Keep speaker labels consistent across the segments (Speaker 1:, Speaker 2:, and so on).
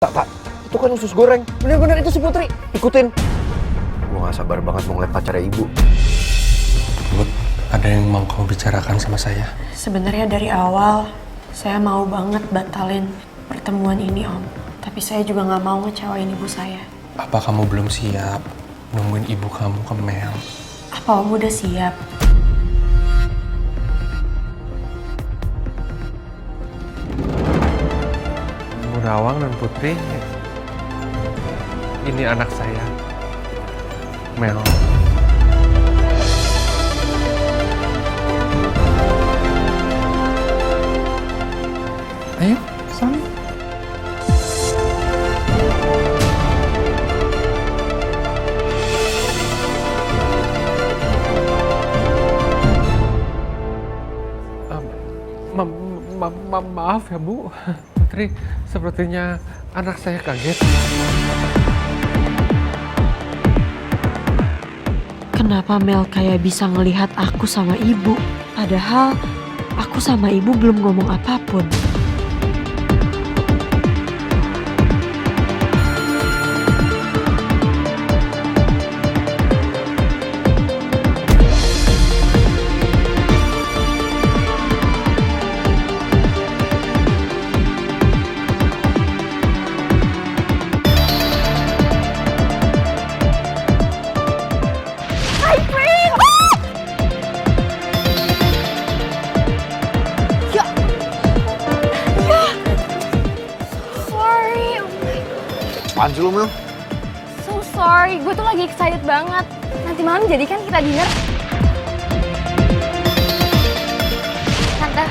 Speaker 1: Pak, itu kan usus goreng. Bener-bener itu si Putri. Ikutin. Gue gak sabar banget mau ngeliat pacarnya ibu.
Speaker 2: Bud, ada yang mau kamu bicarakan sama saya?
Speaker 3: Sebenarnya dari awal, saya mau banget batalin pertemuan ini, Om. Tapi saya juga nggak mau ngecewain ibu saya.
Speaker 2: Apa kamu belum siap nungguin ibu kamu ke Mel?
Speaker 3: Apa Om udah siap?
Speaker 4: Nawang dan Putri, ini anak saya, Mel. Ayo, sana. Maaf ya Bu, Putri, sepertinya anak saya kaget.
Speaker 3: Kenapa Mel kayak bisa ngelihat aku sama ibu? Padahal aku sama ibu belum ngomong apapun.
Speaker 1: Apaan sih lu, Mel?
Speaker 5: So sorry, gue tuh lagi excited banget. Nanti malam jadi kan kita dinner. Tante,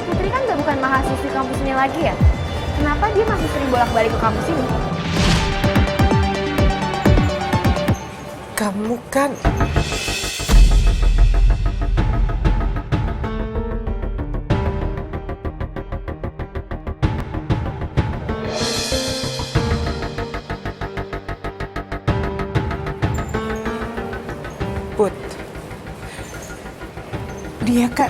Speaker 5: Putri kan udah bukan mahasiswi kampus ini lagi ya? Kenapa dia masih sering bolak-balik ke kampus ini?
Speaker 6: Kamu kan... Put, dia kan...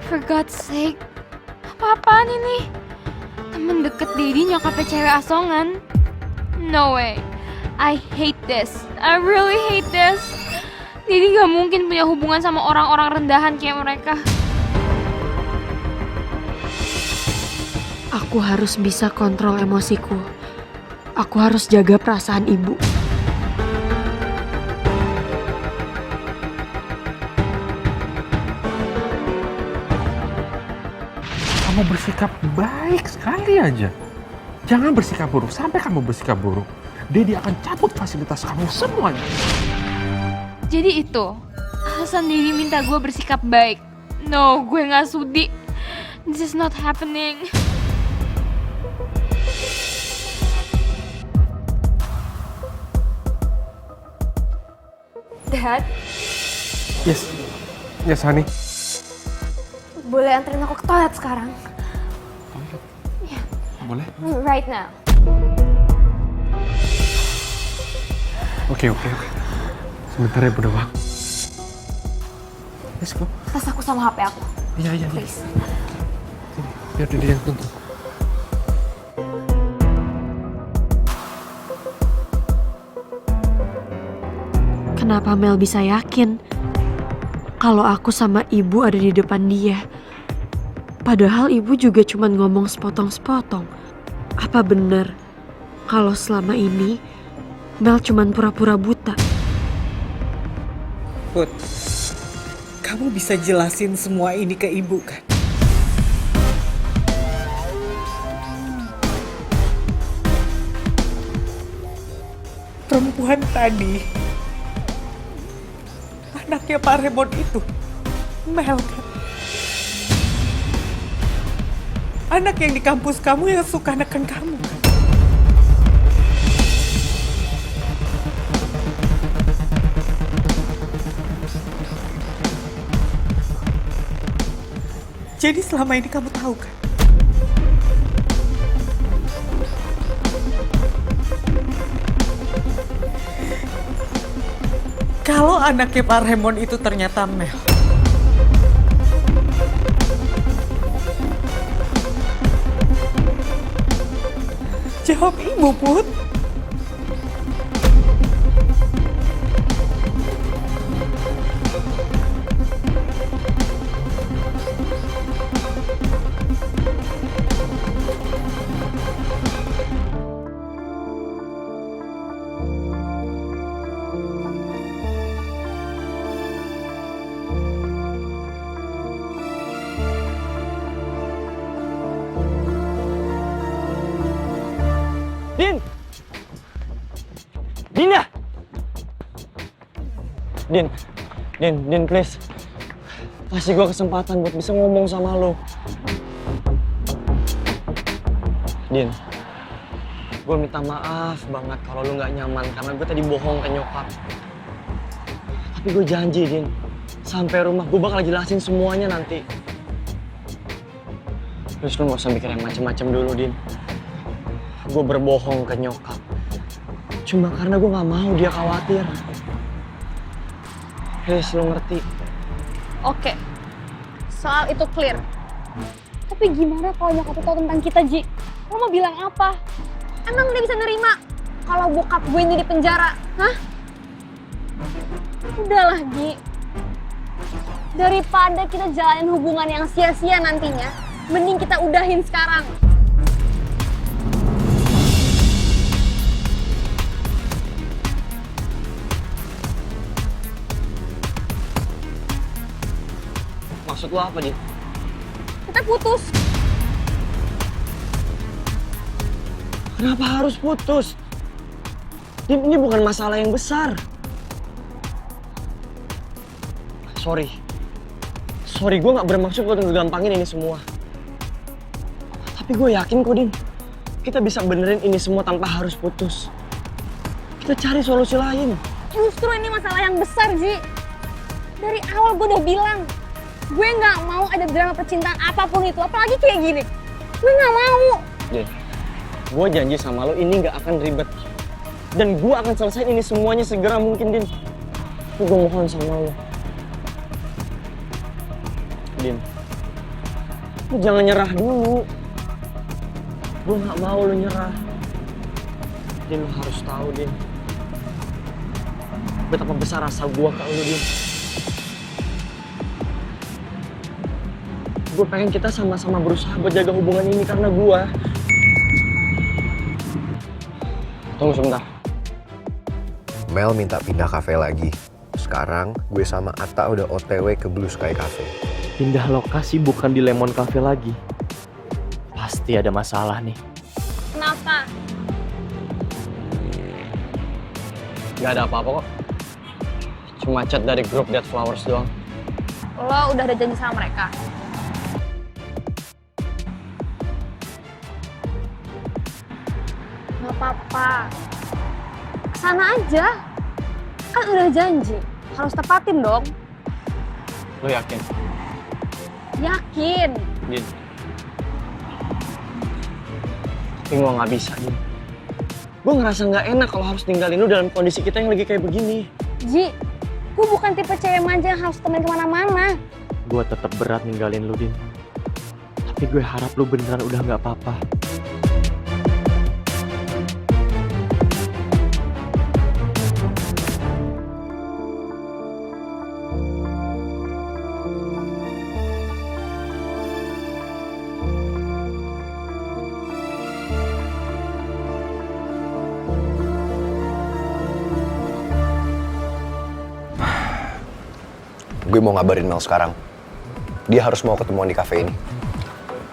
Speaker 5: For God's sake, apa-apaan ini? Temen deket Didi nyokapnya cewek asongan. No way, I hate this. I really hate this. Didi gak mungkin punya hubungan sama orang-orang rendahan kayak mereka.
Speaker 3: Aku harus bisa kontrol emosiku. Aku harus jaga perasaan ibu.
Speaker 4: Kamu bersikap baik sekali aja. Jangan bersikap buruk. Sampai kamu bersikap buruk, Dedi akan cabut fasilitas kamu semuanya.
Speaker 5: Jadi itu, alasan Didi minta gue bersikap baik. No, gue gak sudi. This is not happening. Dad,
Speaker 4: Yes, honey.
Speaker 5: boleh anterin aku ke toilet sekarang?
Speaker 4: Boleh?
Speaker 5: Right now.
Speaker 4: Oke. Sebentar ya, Bu Nawang. Let's go.
Speaker 5: Tas aku sama HP aku.
Speaker 4: Iya.
Speaker 5: Please.
Speaker 4: Biar Dedi yang tuntut.
Speaker 3: Kenapa Mel bisa yakin kalau aku sama ibu ada di depan dia? Padahal ibu juga cuma ngomong sepotong-sepotong. Apa benar kalau selama ini Mel cuma pura-pura buta?
Speaker 6: Put, kamu bisa jelasin semua ini ke ibu kan? Perempuan tadi, anaknya Pak Raymond itu, Mel kan? Anak yang di kampus kamu yang suka neken kamu kan? Jadi selama ini kamu tahu kan? Kalau anaknya Pak Raymond itu ternyata Mel. Jawab ibu, Put.
Speaker 7: Din! Din ya? Din please. Kasih gue kesempatan buat bisa ngomong sama lo. Din, gue minta maaf banget kalau lo gak nyaman karena gue tadi bohong ke nyokap. Tapi gue janji, Din, sampai rumah gue bakal jelasin semuanya nanti. Terus lo gak usah mikir yang macem-macem dulu, Din. Gue berbohong ke nyokap cuma karena gue gak mau dia khawatir. Please, lo ngerti?
Speaker 8: Oke, soal itu clear. Tapi gimana kalau nyokap tahu tentang kita, Ji? Lo mau bilang apa? Emang dia bisa nerima kalau bokap gue ini di penjara? Hah? Udahlah, Ji. Daripada kita jalanin hubungan yang sia-sia nantinya, mending kita udahin sekarang.
Speaker 7: Maksud lo apa, Din?
Speaker 8: Kita putus.
Speaker 7: Kenapa harus putus? Din, ini bukan masalah yang besar. Sorry, gue gak bermaksud buat ngegampangin ini semua. Tapi gue yakin kok, Din, kita bisa benerin ini semua tanpa harus putus. Kita cari solusi lain.
Speaker 8: Justru ini masalah yang besar, Ji. Dari awal gue udah bilang, gue gak mau ada drama percintaan apapun itu, apalagi kayak gini. Gue gak mau.
Speaker 7: Din, gue janji sama lo ini gak akan ribet. Dan gue akan selesaiin ini semuanya segera mungkin, Din. Tapi gue mohon sama lo. Din, lo jangan nyerah dulu. Gue gak mau lo nyerah. Din, lo harus tahu, Din, betapa besar rasa gue ke lo, Din. Gue pengen kita sama-sama berusaha buat jaga hubungan ini karena gue. Tunggu sebentar.
Speaker 1: Mel minta pindah kafe lagi. Sekarang gue sama Atta udah OTW ke Blue Sky Cafe.
Speaker 9: Pindah lokasi bukan di Lemon Cafe lagi. Pasti ada masalah nih.
Speaker 8: Kenapa?
Speaker 7: Gak ada apa-apa kok. Cuma chat dari grup Dead Flowers doang.
Speaker 8: Lo udah ada janji sama mereka? Gak apa-apa. Kesana aja. Kan udah janji. Harus tepatin dong.
Speaker 7: Lo yakin?
Speaker 8: Yakin.
Speaker 7: Din. Tapi gue gak bisa, Din. Gue ngerasa gak enak kalau harus ninggalin lu dalam kondisi kita yang lagi kayak begini.
Speaker 8: Ji, gue bukan tipe cewek manja yang harus temen kemana-mana.
Speaker 9: Gue tetap berat ninggalin lu, Din. Tapi gue harap lu beneran udah gak apa-apa.
Speaker 1: Gue mau ngabarin Mel sekarang. Dia harus mau ketemuan di kafe ini.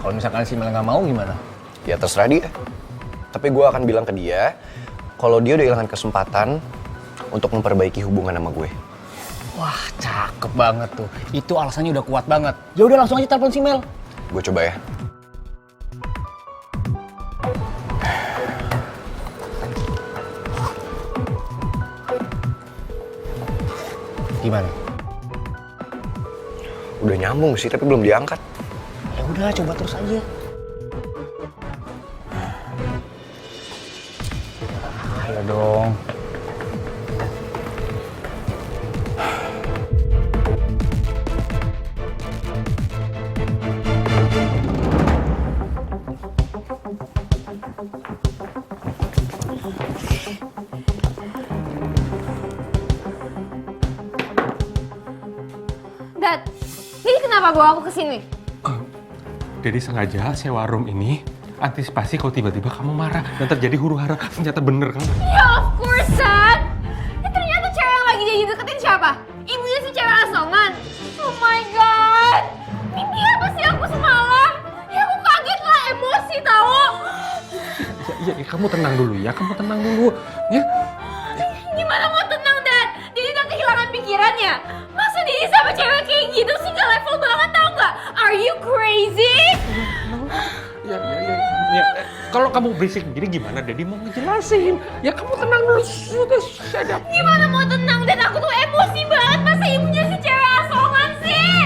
Speaker 10: Kalau misalkan si Mel nggak mau gimana?
Speaker 1: Ya terserah dia. Tapi gue akan bilang ke dia kalau dia udah kehilangan kesempatan untuk memperbaiki hubungan sama gue.
Speaker 10: Wah, cakep banget tuh. Itu alasannya udah kuat banget. Ya udah langsung aja telepon si Mel.
Speaker 1: Gue coba ya.
Speaker 10: Gimana?
Speaker 1: Udah nyambung sih, tapi belum diangkat.
Speaker 10: Ya udah, coba terus aja. Ayo dong.
Speaker 8: Dad, jadi kenapa bawa aku ke sini?
Speaker 4: Jadi sengaja sewa room ini antisipasi kalau tiba-tiba kamu marah dan terjadi huru-hara. Ternyata bener kan?
Speaker 8: Ya of course, Dad. Ya, ternyata cewek yang lagi jadi deketin siapa? Ibunya si cewek asongan. Oh my god. Mimpi apa sih aku semalam? Ya aku kaget lah, emosi tau.
Speaker 4: Ya, kamu tenang dulu ya, kamu tenang dulu. Ya,
Speaker 8: Gimana mau tenang, Dad? Jadi udah kehilangan pikirannya. Masa dia sama cewek kayak gitu sih, gak level banget tau gak? Are you crazy?
Speaker 4: ya. Kalau kamu berisik begini gimana? Daddy mau ngejelasin. Ya kamu tenang dulu, sudah sadap.
Speaker 8: Gimana mau tenang, Dan? Aku tuh emosi banget. Masa ibunya si cewek asongan sih?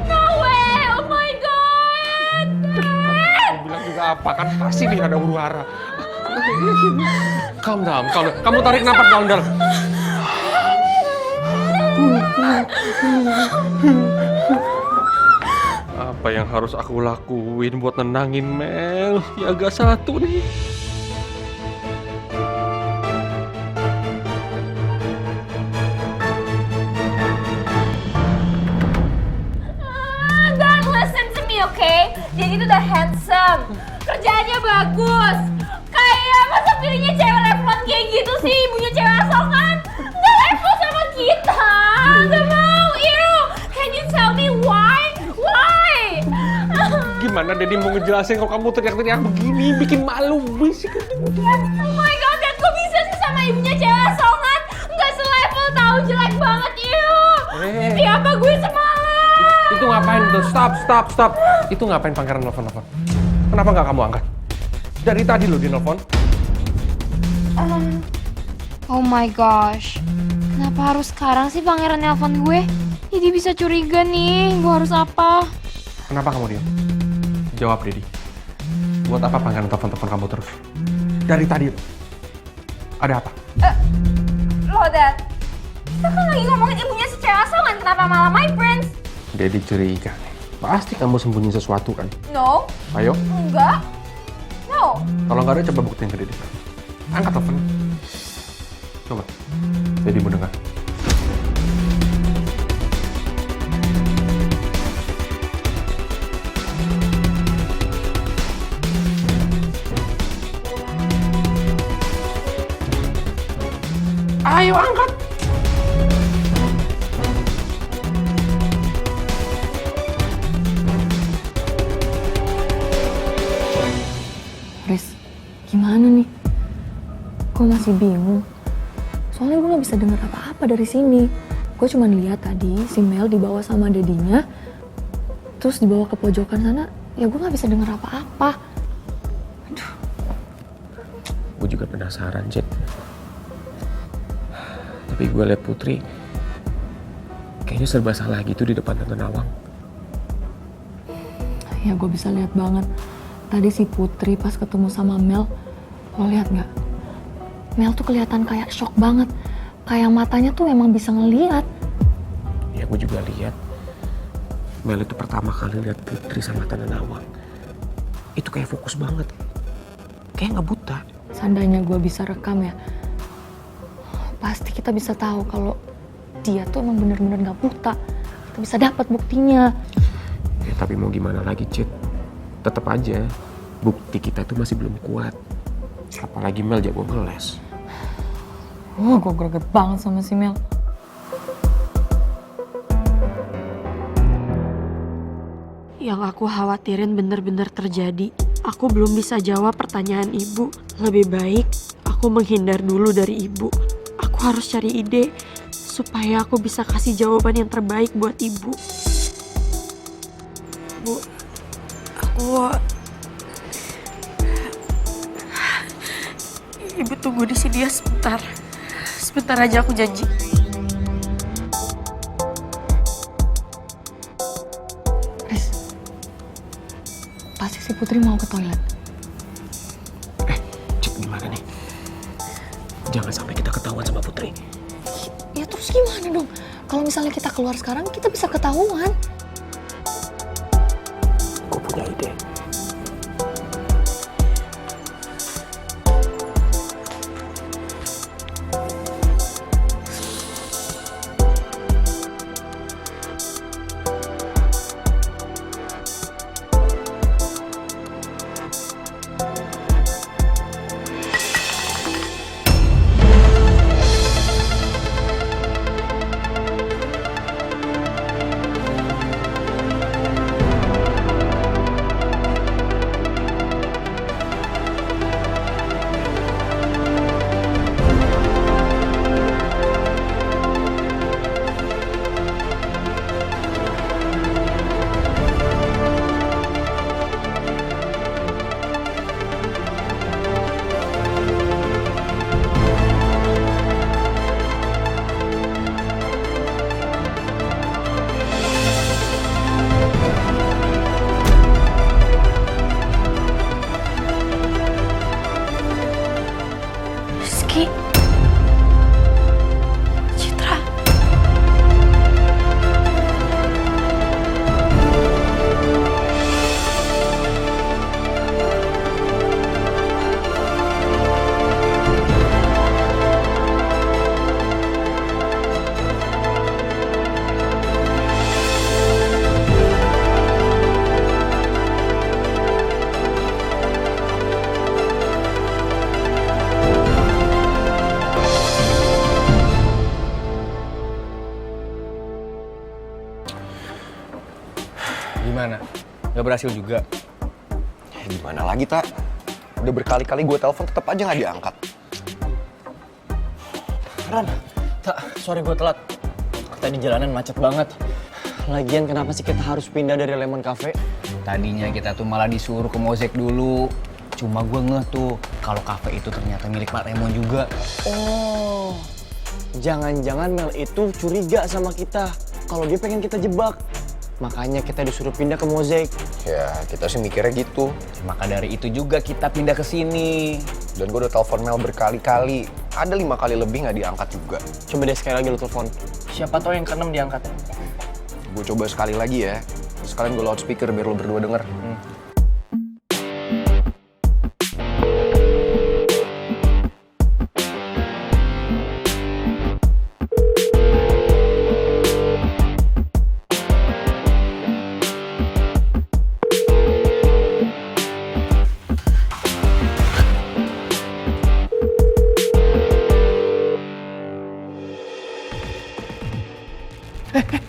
Speaker 8: No way, oh my god. Dad.
Speaker 4: Kamu bilang juga apa kan? Pasti nih ada huru-hara. Calm down. Kamu tarik napas dalam-dalam. Apa yang harus aku lakuin buat nenangin Mel? Ya agak satu nih.
Speaker 8: Dad, listen to me, okay? Jadi itu udah handsome. Kerjaannya bagus. Kayak masa pilihnya cewek levelan kayak gitu sih, ibunya cewek asongan. Nggak level sama kita. Nggak mau, ew. Can you tell me why? Why?
Speaker 4: Gimana Daddy mau ngejelasin kalau kamu teriak-teriak begini? Bikin malu, berisik.
Speaker 8: Oh my god, Dad, kok bisa sih sama ibunya cewek asongan? Nggak selevel tahu, jelek banget, ew. Mimpi apa gue semalam?
Speaker 4: Itu ngapain tuh? Stop. Itu ngapain pangeran nelfon-nelfon? Kenapa nggak kamu angkat? Dari tadi lo di nelfon.
Speaker 5: Oh my gosh. Kenapa harus sekarang sih pangeran nelpon gue? Jadi bisa curiga nih, gue harus apa?
Speaker 4: Kenapa kamu diam? Jawab, Daddy. Buat apa pangeran telepon-telepon kamu terus? Dari tadi. Ada apa?
Speaker 8: Loh, Dad. Kita kan lagi ngomongin ibunya si cewek asongan. Kenapa malah my friends?
Speaker 4: Daddy curiga nih. Pasti kamu sembunyi sesuatu kan?
Speaker 8: No.
Speaker 4: Ayo.
Speaker 8: Enggak. No.
Speaker 4: Kalau nggak ada, coba buktiin ke Daddy. Angkat telepon. Coba. Daddy mau dengar. Ayo angkat.
Speaker 3: Riz, gimana nih? Gue masih bingung. Soalnya gue gak bisa dengar apa-apa dari sini. Gue cuma lihat tadi si Mel dibawa sama dedinya, terus dibawa ke pojokan sana. Ya gue gak bisa dengar apa-apa.
Speaker 4: Gue juga penasaran, Jet. Tapi gue liat Putri kayaknya serba salah gitu di depan Tante Nawang.
Speaker 3: Ya gue bisa lihat banget. Tadi si Putri pas ketemu sama Mel, lo lihat nggak? Mel tuh kelihatan kayak shock banget. Kayak matanya tuh emang bisa ngeliat.
Speaker 4: Ya gue juga lihat. Mel itu pertama kali lihat Putri sama Tante Nawang. Itu kayak fokus banget. Kayak nggak buta.
Speaker 3: Seandainya gue bisa rekam ya, pasti kita bisa tahu kalau dia tuh emang bener-bener nggak buta. Kita bisa dapat buktinya.
Speaker 4: Ya tapi mau gimana lagi, Cid? Tetap aja bukti kita tuh masih belum kuat. Apalagi Mel jago ngeles.
Speaker 3: Gue greget banget sama si Mel. Yang aku khawatirin bener-bener terjadi. Aku belum bisa jawab pertanyaan ibu. Lebih baik aku menghindar dulu dari ibu. Aku harus cari ide supaya aku bisa kasih jawaban yang terbaik buat ibu. Bu, Ibu tunggu di sini ya sebentar. Sebentar aja, aku janji. Riz, pasti si Putri mau ke toilet.
Speaker 4: Cid, gimana nih? Jangan sampai kita ketahuan sama Putri.
Speaker 3: Ya terus gimana dong? Kalau misalnya kita keluar sekarang, kita bisa ketahuan.
Speaker 4: Gue punya ide.
Speaker 10: Gimana? Gak berhasil juga?
Speaker 1: Gimana lagi, Tak? Udah berkali-kali gue telepon tetap aja nggak diangkat.
Speaker 7: Ran, Tak, sorry gue telat. Tadi jalanan macet banget. Lagian kenapa sih kita harus pindah dari Lemon Cafe?
Speaker 10: Tadinya kita tuh malah disuruh ke Mosaic dulu. Cuma gue ngeh tuh kalau kafe itu ternyata milik Pak Raymond juga.
Speaker 7: Oh, jangan-jangan Mel itu curiga sama kita kalau dia pengen kita jebak. Makanya kita disuruh pindah ke Mosaic.
Speaker 1: Ya, kita sih mikirnya gitu.
Speaker 10: Maka dari itu juga kita pindah ke sini.
Speaker 1: Dan gue udah telepon Mel berkali-kali. Ada 5 kali lebih nggak diangkat juga.
Speaker 7: Coba deh sekali lagi lu telepon.
Speaker 9: Siapa tahu yang keenam diangkat.
Speaker 1: Gue coba sekali lagi ya. Sekalian gue loudspeaker biar lo berdua denger.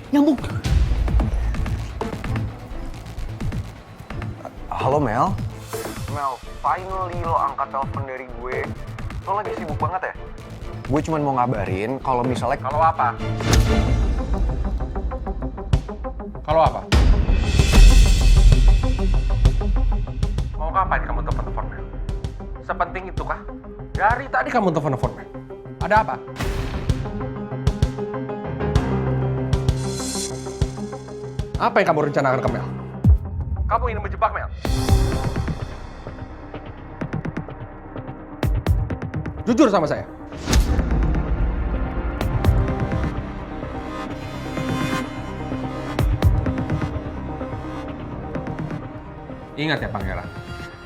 Speaker 7: Nyambung.
Speaker 1: Halo Mel. Mel, finally lo angkat telepon dari gue. Lo lagi sibuk banget ya? Gue cuma mau ngabarin kalau misalnya...
Speaker 2: Kalau apa? Kalau apa? Mau ngapain kamu telepon-telepon Mel? Sepenting itu kah? Dari tadi kamu telepon-telepon Mel. Ada apa? Apa yang kamu rencanakan ke Mel? Kamu ingin menjebak Mel? Jujur sama saya. Ingat ya Pangeran,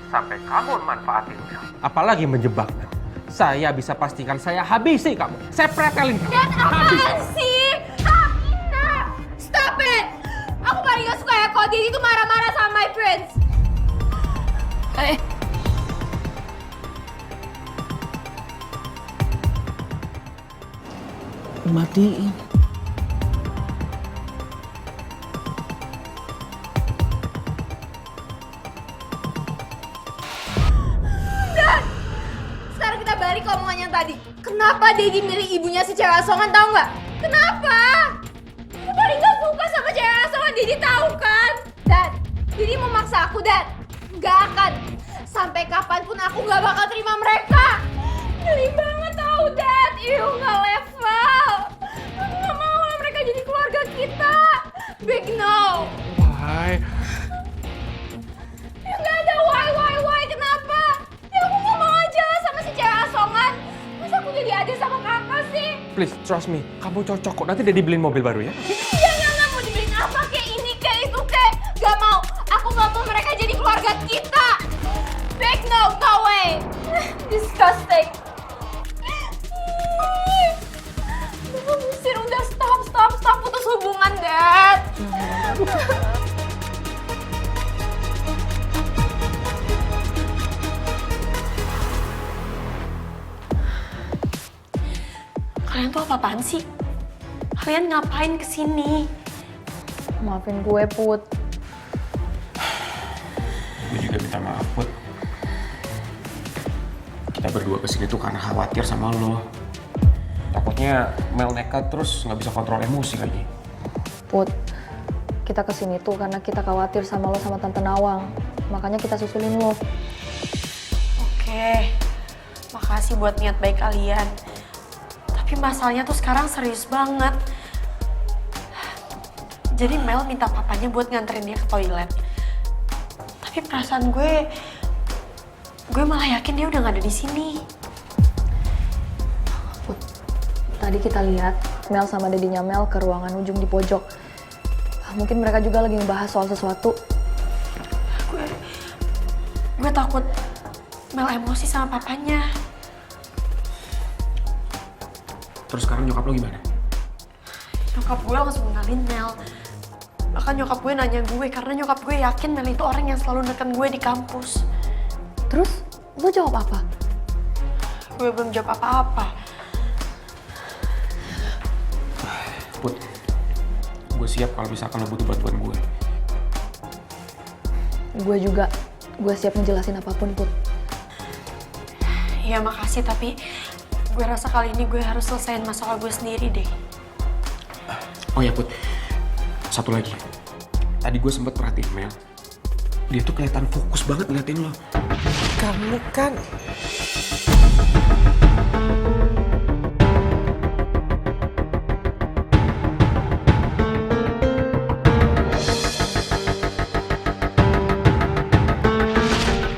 Speaker 2: sampai kamu manfaatin Mel, apalagi menjebak Mel, saya bisa pastikan saya habisi kamu. Saya pretelin kamu.
Speaker 8: Dan apaan sih? Ina! Stop it! Aku paling gak suka ya kalau dia itu marah-marah sama my friends.
Speaker 7: Matiin.
Speaker 8: Sekarang kita balik ke omongan yang tadi. Kenapa Daddy milih ibunya si cewek asongan, tau nggak? Kenapa? Aku paling gak suka sama cewek asongan, Daddy tahu kan? Dad, Daddy mau maksa aku, Dad. Gak akan. Sampai kapanpun aku gak bakal terima mereka. Geli banget tau, Dad. Gak level. Aku gak mau lah mereka jadi keluarga kita. Big no.
Speaker 2: Why?
Speaker 8: Ya gak ada why, kenapa? Ya aku gak mau aja sama si cewek asongan. Masa aku jadi adik sama kakak sih?
Speaker 2: Please, trust me. Kamu cocok kok. Nanti dia dibeliin mobil baru ya.
Speaker 8: Ya gak mau dibeliin apa kayak ini kayak itu kayak. Gak mau. Aku gak mau mereka jadi keluarga kita. Big no, no way. Disgusting. Musir, udah stop putus hubungan, Dad.
Speaker 3: Kalian tuh apa-apaan sih? Kalian ngapain kesini?
Speaker 8: Maafin gue, Put.
Speaker 4: Gue juga minta maaf, Put. Kita berdua kesini tuh karena khawatir sama lo. Takutnya Mel nekat terus nggak bisa kontrol emosi lagi.
Speaker 8: Put, kita kesini tuh karena kita khawatir sama lo sama Tante Nawang. Makanya kita susulin lo.
Speaker 3: Oke, makasih buat niat baik kalian. Tapi masalahnya tuh sekarang serius banget. Jadi Mel minta papanya buat nganterin dia ke toilet. Tapi perasaan gue malah yakin dia udah gak ada di sini.
Speaker 8: Put, tadi kita lihat Mel sama dedinya Mel ke ruangan ujung di pojok. Mungkin mereka juga lagi ngebahas soal sesuatu.
Speaker 3: Gue takut Mel emosi sama papanya.
Speaker 4: Terus sekarang nyokap lo gimana?
Speaker 3: Nyokap gue langsung ngenalin Mel. Bahkan nyokap gue nanya gue karena nyokap gue yakin Mel itu orang yang selalu neken gue di kampus.
Speaker 8: Terus, lo jawab apa?
Speaker 3: Gue belum jawab apa-apa.
Speaker 4: Put, gue siap kalau misalkan lo butuh bantuan gue.
Speaker 8: Gue juga. Gue siap ngejelasin apapun, Put.
Speaker 3: Ya makasih, tapi gue rasa kali ini gue harus selesaiin masalah gue sendiri deh.
Speaker 4: Oh ya Put, satu lagi. Tadi gue sempet perhatiin Mel. Dia tuh kelihatan fokus banget ngeliatin lo.
Speaker 6: Kamu kan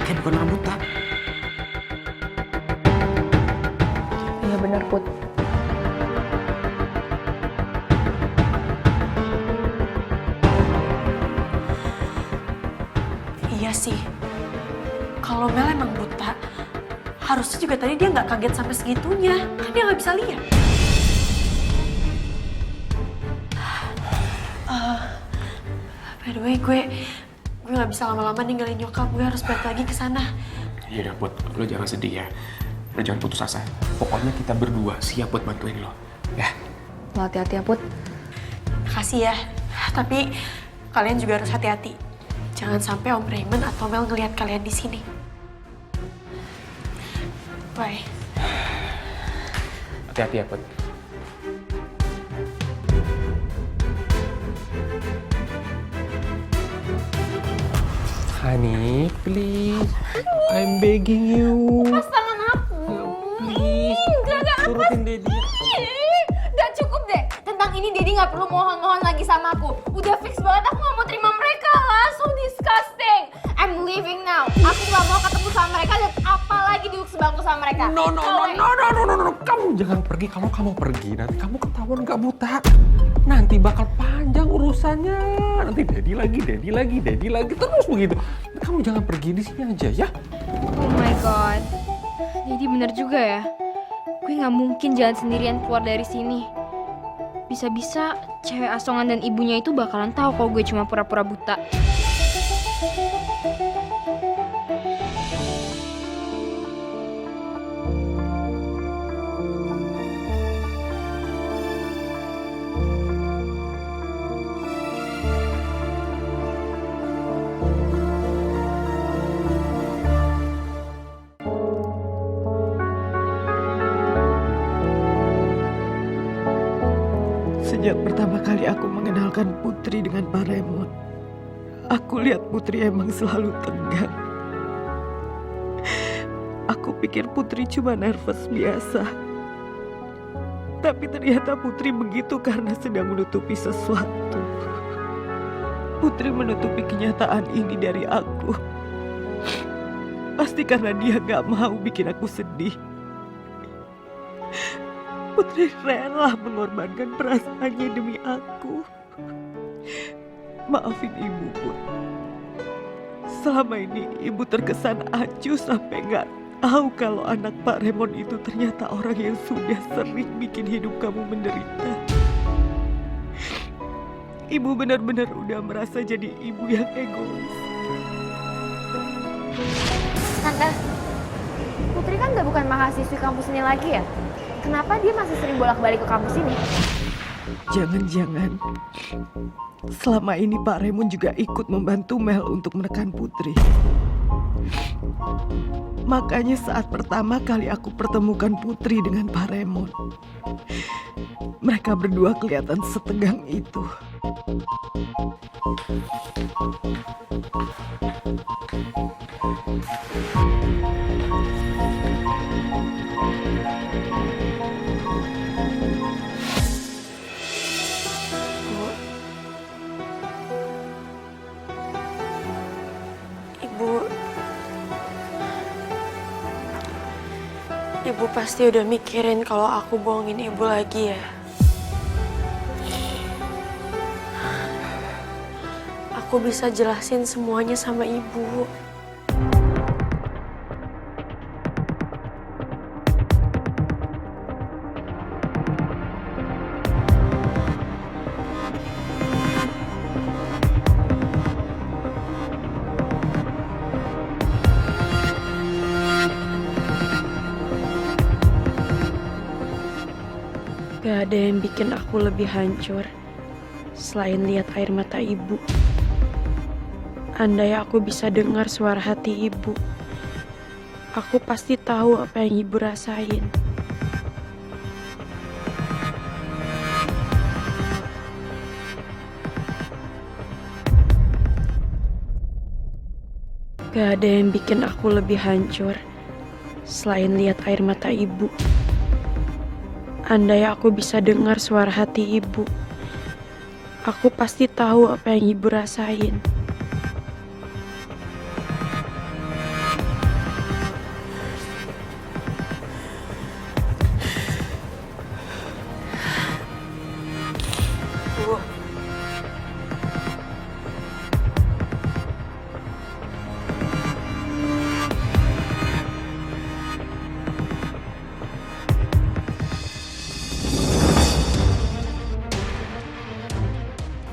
Speaker 4: kayak bukan orang buta.
Speaker 8: Iya bener, Put.
Speaker 3: Iya sih. Kalau Mel emang buta, harusnya juga tadi dia nggak kaget sampai segitunya. Kan dia nggak bisa lihat. By the way, gue nggak bisa lama-lama ninggalin nyokap. Gue harus balik lagi ke sana.
Speaker 4: Iya udah Put, lo jangan sedih ya. Lo jangan putus asa. Pokoknya kita berdua siap buat bantuin lo. Ya.
Speaker 8: Lo hati-hati ya, Put.
Speaker 3: Makasih ya. Tapi kalian juga harus hati-hati. Jangan sampai Om Raymond atau Mel ngelihat kalian di sini. Bye.
Speaker 4: Hati-hati ya Put.
Speaker 2: Honey, please. I'm begging you.
Speaker 5: Lepas tangan aku.
Speaker 2: Please. Turutin Daddy.
Speaker 5: Udah cukup deh. Tentang ini Daddy nggak perlu mohon-mohon lagi sama aku. Udah fix banget aku nggak mau terima mereka lah. So disgusting. I'm leaving now. Aku nggak mau ketemu sama mereka dan apalagi duduk sebangku sama mereka.
Speaker 2: No. Kamu jangan pergi. Kalau kamu pergi, nanti kamu ketahuan nggak buta. Nanti bakal panjang urusannya. Nanti Daddy lagi. Terus begitu. Kamu jangan pergi, di sini aja ya.
Speaker 5: Oh my god. Jadi bener juga ya. Gue nggak mungkin jalan sendirian keluar dari sini. Bisa-bisa cewek asongan dan ibunya itu bakalan tahu kalau gue cuma pura-pura buta.
Speaker 6: sejak pertama kali aku mengenalkan Putri dengan Pak Raymond, aku lihat Putri emang selalu tegang. Aku pikir Putri cuma nervous biasa. Tapi ternyata Putri begitu karena sedang menutupi sesuatu. Putri menutupi kenyataan ini dari aku. Pasti karena dia gak mau bikin aku sedih. Putri rela mengorbankan perasaannya demi aku. Maafin ibu, Put. Selama ini ibu terkesan acuh sampai gak tahu kalau anak Pak Raymond itu ternyata orang yang sudah sering bikin hidup kamu menderita. Ibu benar-benar udah merasa jadi ibu yang egois.
Speaker 8: Tante, Putri kan udah bukan mahasiswi kampus ini lagi ya? Kenapa dia masih sering bolak-balik ke kampus ini?
Speaker 6: Jangan-jangan selama ini Pak Raymond juga ikut membantu Mel untuk menekan Putri. Makanya saat pertama kali aku pertemukan Putri dengan Pak Raymond, mereka berdua kelihatan setegang itu.
Speaker 3: Ibu pasti udah mikirin kalau aku bohongin ibu lagi ya. Aku bisa jelasin semuanya sama ibu. Gak ada yang bikin aku lebih hancur selain lihat air mata ibu. Andai aku bisa dengar suara hati ibu, aku pasti tahu apa yang ibu rasain. Gak ada yang bikin aku lebih hancur selain lihat air mata ibu. Andai aku bisa dengar suara hati ibu, aku pasti tahu apa yang ibu rasain.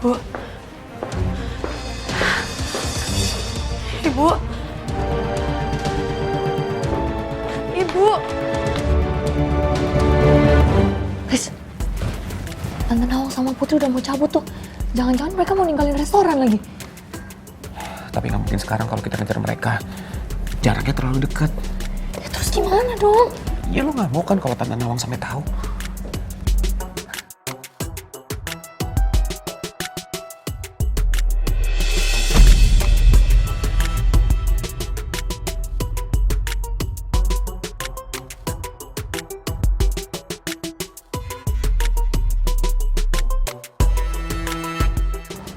Speaker 3: Bu. Ibu. Ibu.
Speaker 8: Riz, Tante Nawang sama Putri udah mau cabut tuh. Jangan-jangan mereka mau ninggalin restoran lagi.
Speaker 4: Tapi nggak mungkin sekarang kalau kita ngejar mereka. Jaraknya terlalu dekat.
Speaker 8: Ya, terus gimana dong?
Speaker 4: Ya lo nggak mau kan kalau Tante Nawang sampai tahu.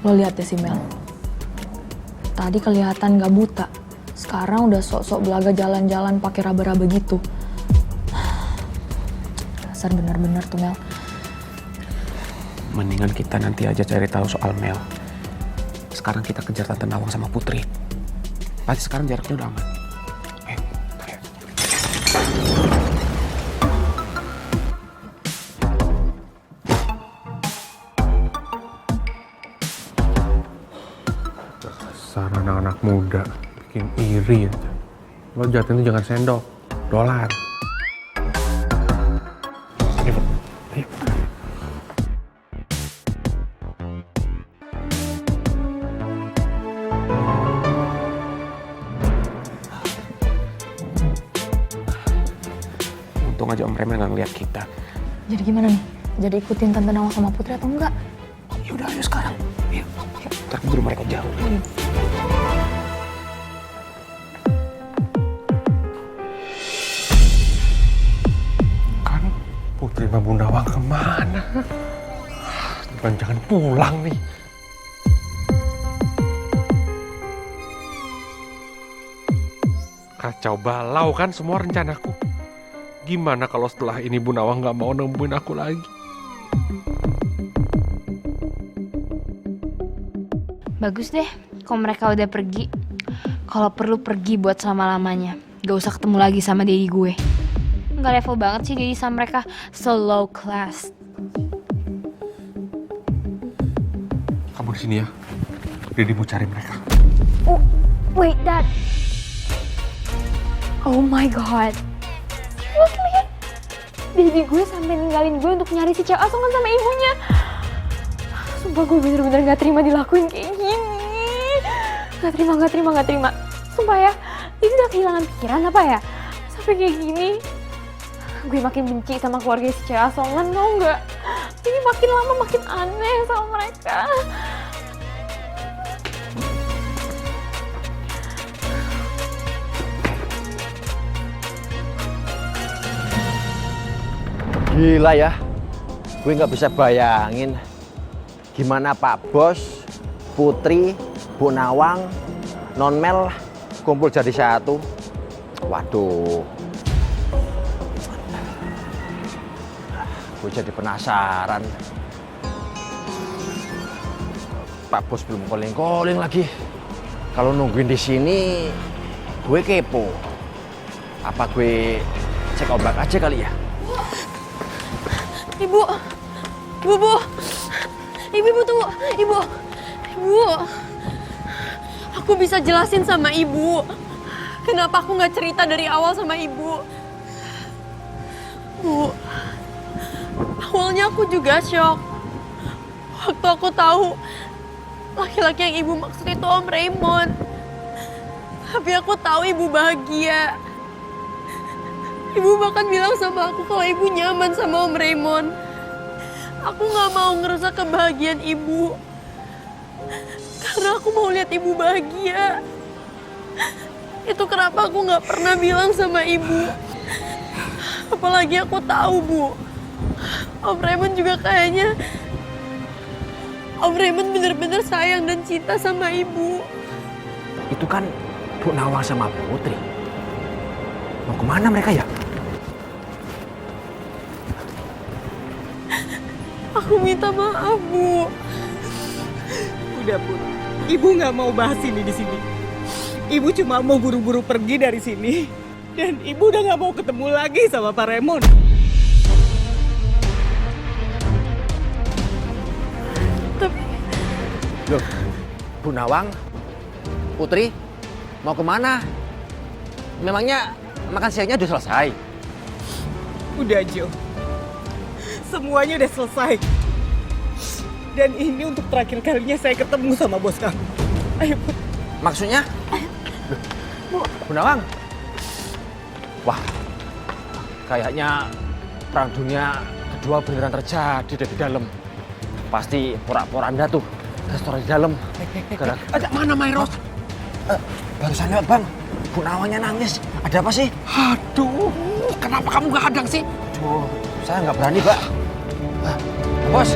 Speaker 8: Lo lihat deh si Mel. Tadi kelihatan gak buta. Sekarang udah sok-sok belaga jalan-jalan pakai raba-raba gitu. Dasar bener-bener tuh Mel.
Speaker 4: Mendingan kita nanti aja cari tahu soal Mel. Sekarang kita kejar Tante Nawang sama Putri. Pasti sekarang jaraknya udah aman. Ayo, ayo.
Speaker 2: Dasar anak-anak muda, bikin iri aja. Lo jahatin tuh jangan sendok, dolar. Ayo, ayo.
Speaker 4: Untung aja Om Remel nggak ngeliat kita.
Speaker 8: Jadi gimana nih? Jadi ikutin Tante Nawang sama Putri atau enggak?
Speaker 4: Ya udah ayo sekarang. Ayo, ayo. Ntar keburu mereka jauh.
Speaker 2: Kan Putri sama Bunda Nawang kemana? Jangan pulang nih. Kacau balau kan semua rencanaku. Gimana kalau setelah ini Bu Nawang nggak mau nemuin aku lagi?
Speaker 5: Bagus deh, kalau mereka udah pergi. Kalau perlu pergi buat selama-lamanya. Gak usah ketemu lagi sama daddy gue. Gak level banget sih daddy sama mereka. So low class.
Speaker 2: Kamu di sini ya. Daddy mau cari mereka.
Speaker 5: Oh, wait, Dad. Oh my God. Lo lihat, daddy gue sampai ninggalin gue untuk nyari si cewek asongan sama ibunya. Sumpah gue bener-bener gak terima dilakuin kayak gini. Gak terima. Sumpah ya, ini udah kehilangan pikiran apa ya? Sampai kayak gini. Gue makin benci sama keluarga si cewek asongan, tau gak? Ini makin lama makin aneh sama mereka.
Speaker 11: Gila ya, gue nggak bisa bayangin gimana Pak Bos, Putri, Bu Nawang, Non Mel kumpul jadi satu. Waduh, gue jadi penasaran. Pak Bos belum calling lagi. Kalau nungguin di sini, gue kepo. Apa gue cek ombak aja kali ya?
Speaker 3: Ibu tunggu, Ibu. Aku bisa jelasin sama Ibu. Kenapa aku nggak cerita dari awal sama Ibu? Bu, awalnya aku juga shock. Waktu aku tahu laki-laki yang ibu maksud itu Om Raymond. Tapi aku tahu ibu bahagia. Ibu bahkan bilang sama aku kalau ibu nyaman sama Om Raymond. Aku gak mau ngerusak kebahagiaan ibu. Karena aku mau lihat ibu bahagia. Itu kenapa aku gak pernah bilang sama ibu. Apalagi aku tahu, Bu. Om Raymond juga kayaknya... Om Raymond bener-bener sayang dan cinta sama ibu.
Speaker 11: Itu kan Bu Nawang sama Putri. Mau kemana mereka ya?
Speaker 3: Aku minta maaf, Bu.
Speaker 6: Udah, Put. Ibu nggak mau bahas ini di sini. Ibu cuma mau buru-buru pergi dari sini. Dan ibu udah nggak mau ketemu lagi sama Pak Raymond.
Speaker 11: Loh, Bu Nawang, Putri, mau kemana? Memangnya makan siangnya udah selesai?
Speaker 6: Udah, Jo. Semuanya udah selesai. Dan ini untuk terakhir kalinya saya ketemu sama bos kamu. Ayo, Put.
Speaker 11: Maksudnya? Bu Nawang? Wah, kayaknya perang dunia kedua beneran terjadi di dalam. Pasti porak-poranda tuh. Restoran di dalam.
Speaker 2: Ada mana Mairos?
Speaker 11: Barusan lewat, Bang. Bu Nawangnya nangis. Ada apa sih?
Speaker 2: Aduh, kenapa kamu gak hadang sih?
Speaker 11: Aduh, saya nggak berani, Pak. Bos.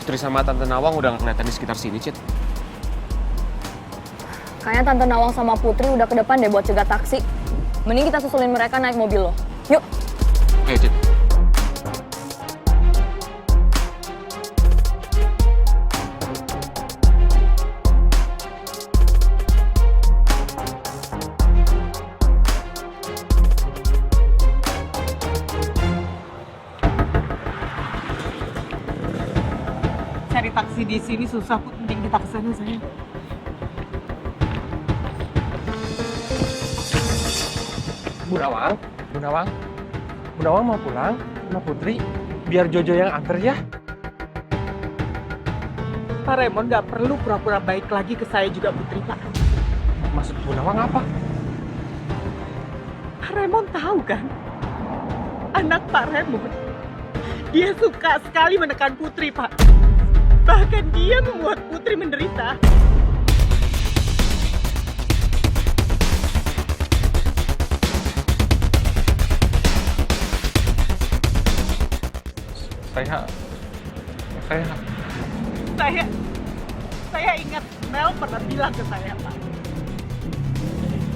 Speaker 2: Putri sama Tante Nawang udah gak kelihatan di sekitar sini, Cit.
Speaker 8: Kayaknya Tante Nawang sama Putri udah ke depan deh buat cegat taksi. Mending kita susulin mereka naik mobil lo. Yuk.
Speaker 2: Oke, Cit.
Speaker 6: Cari taksi di sini susah, Put. Mending kita kesana, sayang.
Speaker 2: Bu Nawang, Bu Nawang, Bu Nawang mau pulang sama Putri, biar Jojo yang anter ya.
Speaker 6: Pak Raymond nggak perlu pura-pura baik lagi ke saya juga, Putri, Pak.
Speaker 2: Maksud Bu Nawang apa?
Speaker 6: Pak Raymond tahu kan? Anak Pak Raymond, dia suka sekali menekan Putri, Pak. Bahkan dia membuat Putri menderita. Saya ingat Mel pernah bilang ke saya, Pak.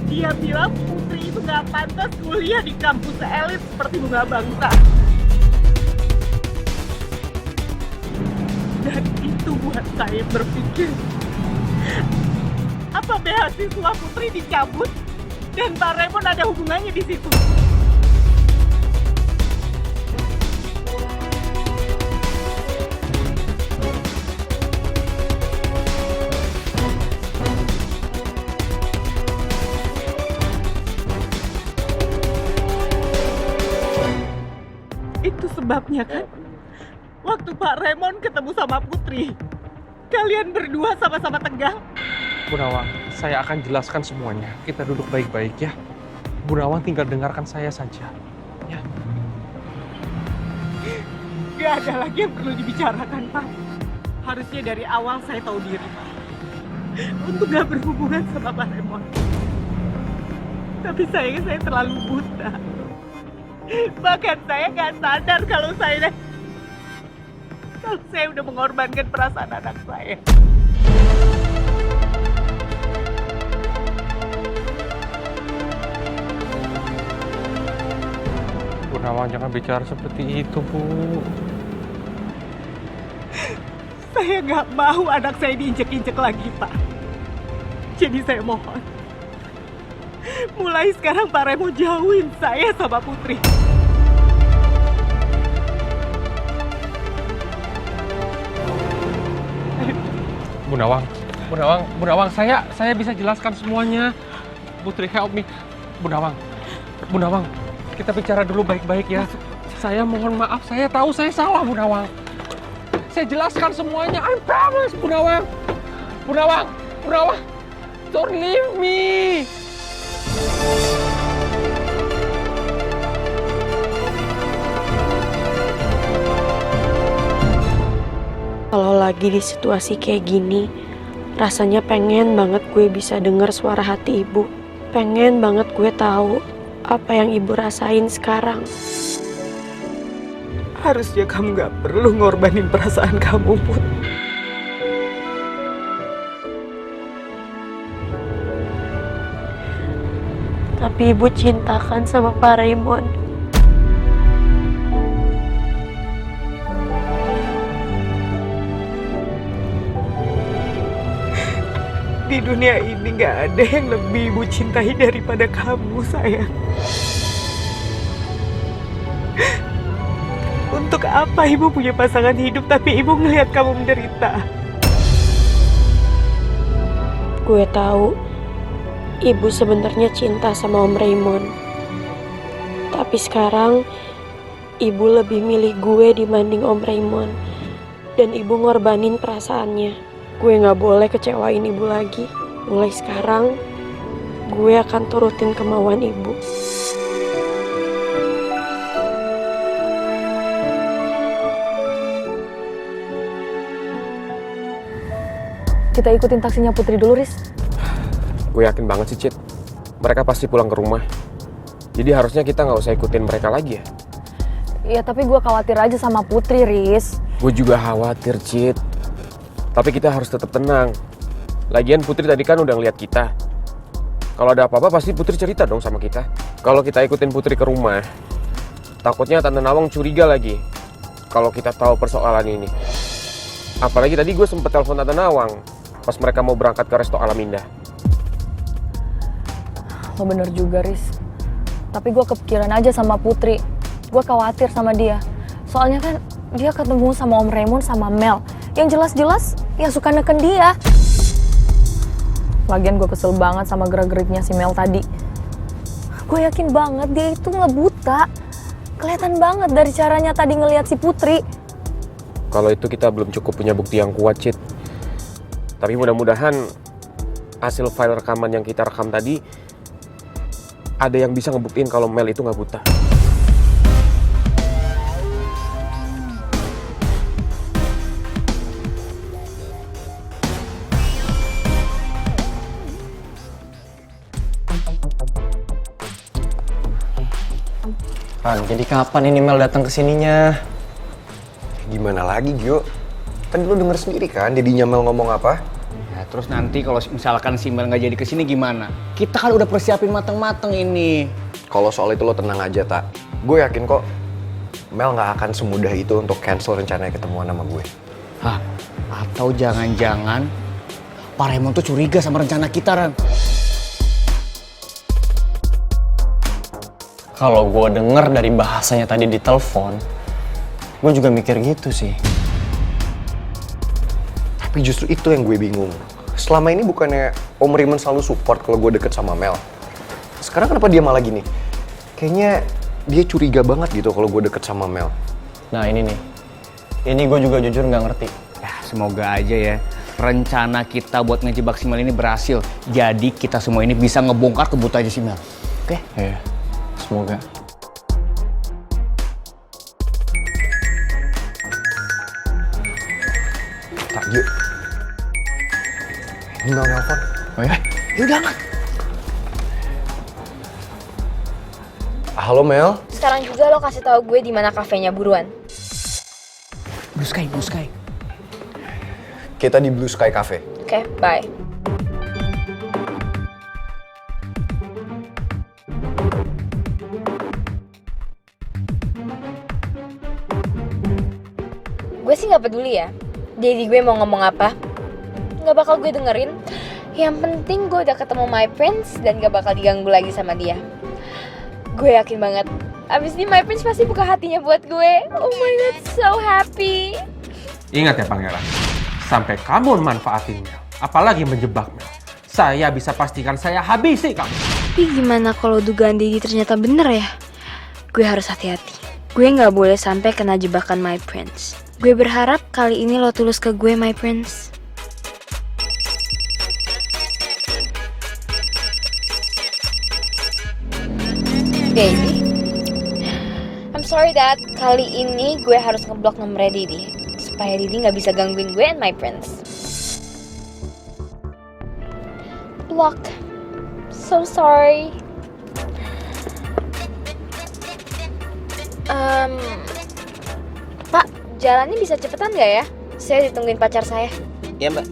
Speaker 6: Dia bilang Putri itu nggak pantas kuliah di kampus elit seperti Bunga Bangsa. Dan itu buat saya berpikir, apa beasiswa Putri dicabut dan Pak Raymond ada hubungannya di situ? Itu sebabnya kan, waktu Pak Raymond ketemu sama Putri, kalian berdua sama-sama tegang.
Speaker 2: Bu Nawang, saya akan jelaskan semuanya. Kita duduk baik-baik ya. Bu Nawang tinggal dengarkan saya saja. Ya.
Speaker 6: Gak ada lagi yang perlu dibicarakan, Pak. Harusnya dari awal saya tahu diri, Pak. Untuk gak berhubungan sama Pak Raymond. Tapi sayangnya saya terlalu buta. Bahkan saya gak sadar kalau saya udah mengorbankan perasaan anak saya.
Speaker 2: Bu Nawang, jangan bicara seperti itu, Bu.
Speaker 6: Saya gak mau anak saya diinjek-injek lagi, Pak. Jadi saya mohon, mulai sekarang Pak Raymond jauhin saya sama Putri.
Speaker 2: Bu Nawang, Bu Nawang, saya bisa jelaskan semuanya. Putri, help me. Bu Nawang, kita bicara dulu baik-baik ya. Saya mohon maaf, saya tahu saya salah, Bu Nawang. Saya jelaskan semuanya, I promise, Bu Nawang. Bu Nawang, don't leave me.
Speaker 3: Kalau lagi di situasi kayak gini, rasanya pengen banget gue bisa dengar suara hati ibu. Pengen banget gue tahu apa yang ibu rasain sekarang.
Speaker 6: Harusnya kamu gak perlu ngorbanin perasaan kamu, Put.
Speaker 3: Tapi ibu cintakan sama Pak Raymond.
Speaker 6: Di dunia ini gak ada yang lebih ibu cintai daripada kamu, sayang. Untuk apa ibu punya pasangan hidup tapi ibu ngelihat kamu menderita?
Speaker 3: Gue tahu ibu sebenarnya cinta sama Om Raymond. Tapi sekarang ibu lebih milih gue dibanding Om Raymond. Dan ibu ngorbanin perasaannya. Gue gak boleh kecewain ibu lagi. Mulai sekarang, gue akan turutin kemauan ibu.
Speaker 8: Kita ikutin taksinya Putri dulu, Riz.
Speaker 2: Gue yakin banget sih, Cit. Mereka pasti pulang ke rumah. Jadi harusnya kita nggak usah ikutin mereka lagi ya?
Speaker 8: Iya, tapi gue khawatir aja sama Putri, Riz.
Speaker 2: Gue juga khawatir, Cit. Tapi kita harus tetap tenang. Lagian Putri tadi kan udah ngeliat kita. Kalau ada apa-apa pasti Putri cerita dong sama kita. Kalau kita ikutin Putri ke rumah, takutnya Tante Nawang curiga lagi kalau kita tahu persoalan ini. Apalagi tadi gue sempet telepon Tante Nawang pas mereka mau berangkat ke resto Alam Indah.
Speaker 8: Lo bener juga, Riz. Tapi gue kepikiran aja sama Putri. Gue khawatir sama dia. Soalnya kan dia ketemu sama Om Raymond sama Mel. Yang jelas-jelas ya suka neken dia. Lagian gue kesel banget sama gerak-geriknya si Mel tadi. Gue yakin banget dia itu nggak buta. Kelihatan banget dari caranya tadi ngelihat si Putri.
Speaker 2: Kalau itu kita belum cukup punya bukti yang kuat, Cit. Tapi mudah-mudahan hasil file rekaman yang kita rekam tadi ada yang bisa ngebuktiin kalau Mel itu nggak buta.
Speaker 7: Ran, jadi kapan ini Mel datang ke sininya?
Speaker 1: Gimana lagi, Jo? Kan lu denger sendiri kan jadinya Mel ngomong apa?
Speaker 10: Ya, terus nanti kalau misalkan si Mel nggak jadi kesini gimana? Kita kan udah persiapin mateng-mateng ini.
Speaker 1: Kalau soal itu lo tenang aja, Tak. Gue yakin kok Mel nggak akan semudah itu untuk cancel rencananya ketemuan sama gue.
Speaker 10: Hah? Atau jangan-jangan Pak Raymond tuh curiga sama rencana kita, Ran?
Speaker 7: Kalau gue denger dari bahasanya tadi di telepon, gue juga mikir gitu sih.
Speaker 1: Tapi justru itu yang gue bingung. Selama ini bukannya Om Raymond selalu support kalau gue deket sama Mel. Sekarang kenapa dia malah gini? Kayaknya dia curiga banget gitu kalau gue deket sama Mel.
Speaker 7: Nah ini nih, ini gue juga jujur nggak ngerti.
Speaker 10: Ya, semoga aja ya rencana kita buat ngejebak si Mel ini berhasil. Jadi kita semua ini bisa ngebongkar kebutuhannya si Mel. Oke?
Speaker 7: Iya, semoga.
Speaker 1: Tak, Jo. Ini Mel nelfon.
Speaker 10: Oh ya? Yaudah, angkat.
Speaker 1: Halo, Mel.
Speaker 8: Sekarang juga lo kasih tahu gue di mana kafenya buruan.
Speaker 10: Blue Sky, Blue Sky.
Speaker 1: Kita di Blue Sky Cafe.
Speaker 8: Oke, bye. Gue sih nggak peduli ya. Jadi gue mau ngomong apa, nggak bakal gue dengerin. Yang penting gue udah ketemu my prince dan gak bakal diganggu lagi sama dia. Gue yakin banget, abis ini my prince pasti buka hatinya buat gue. Oh my god, so happy.
Speaker 2: Ingat ya Pangeran, sampai kamu manfaatin Mel apalagi menjebak Mel. Saya bisa pastikan saya habisi kamu.
Speaker 5: Tapi gimana kalau dugaan Dedi ternyata bener ya? Gue harus hati-hati. Gue nggak boleh sampai kena jebakan My Prince. Gue berharap kali ini lo tulus ke gue, My Prince. Dedi, I'm sorry Dad. Kali ini gue harus ngeblok nomornya Didi supaya Didi nggak bisa gangguin gue and My Prince. Block. So sorry. Pak, jalannya bisa cepetan nggak ya? Saya ditungguin pacar saya.
Speaker 9: Ya mbak.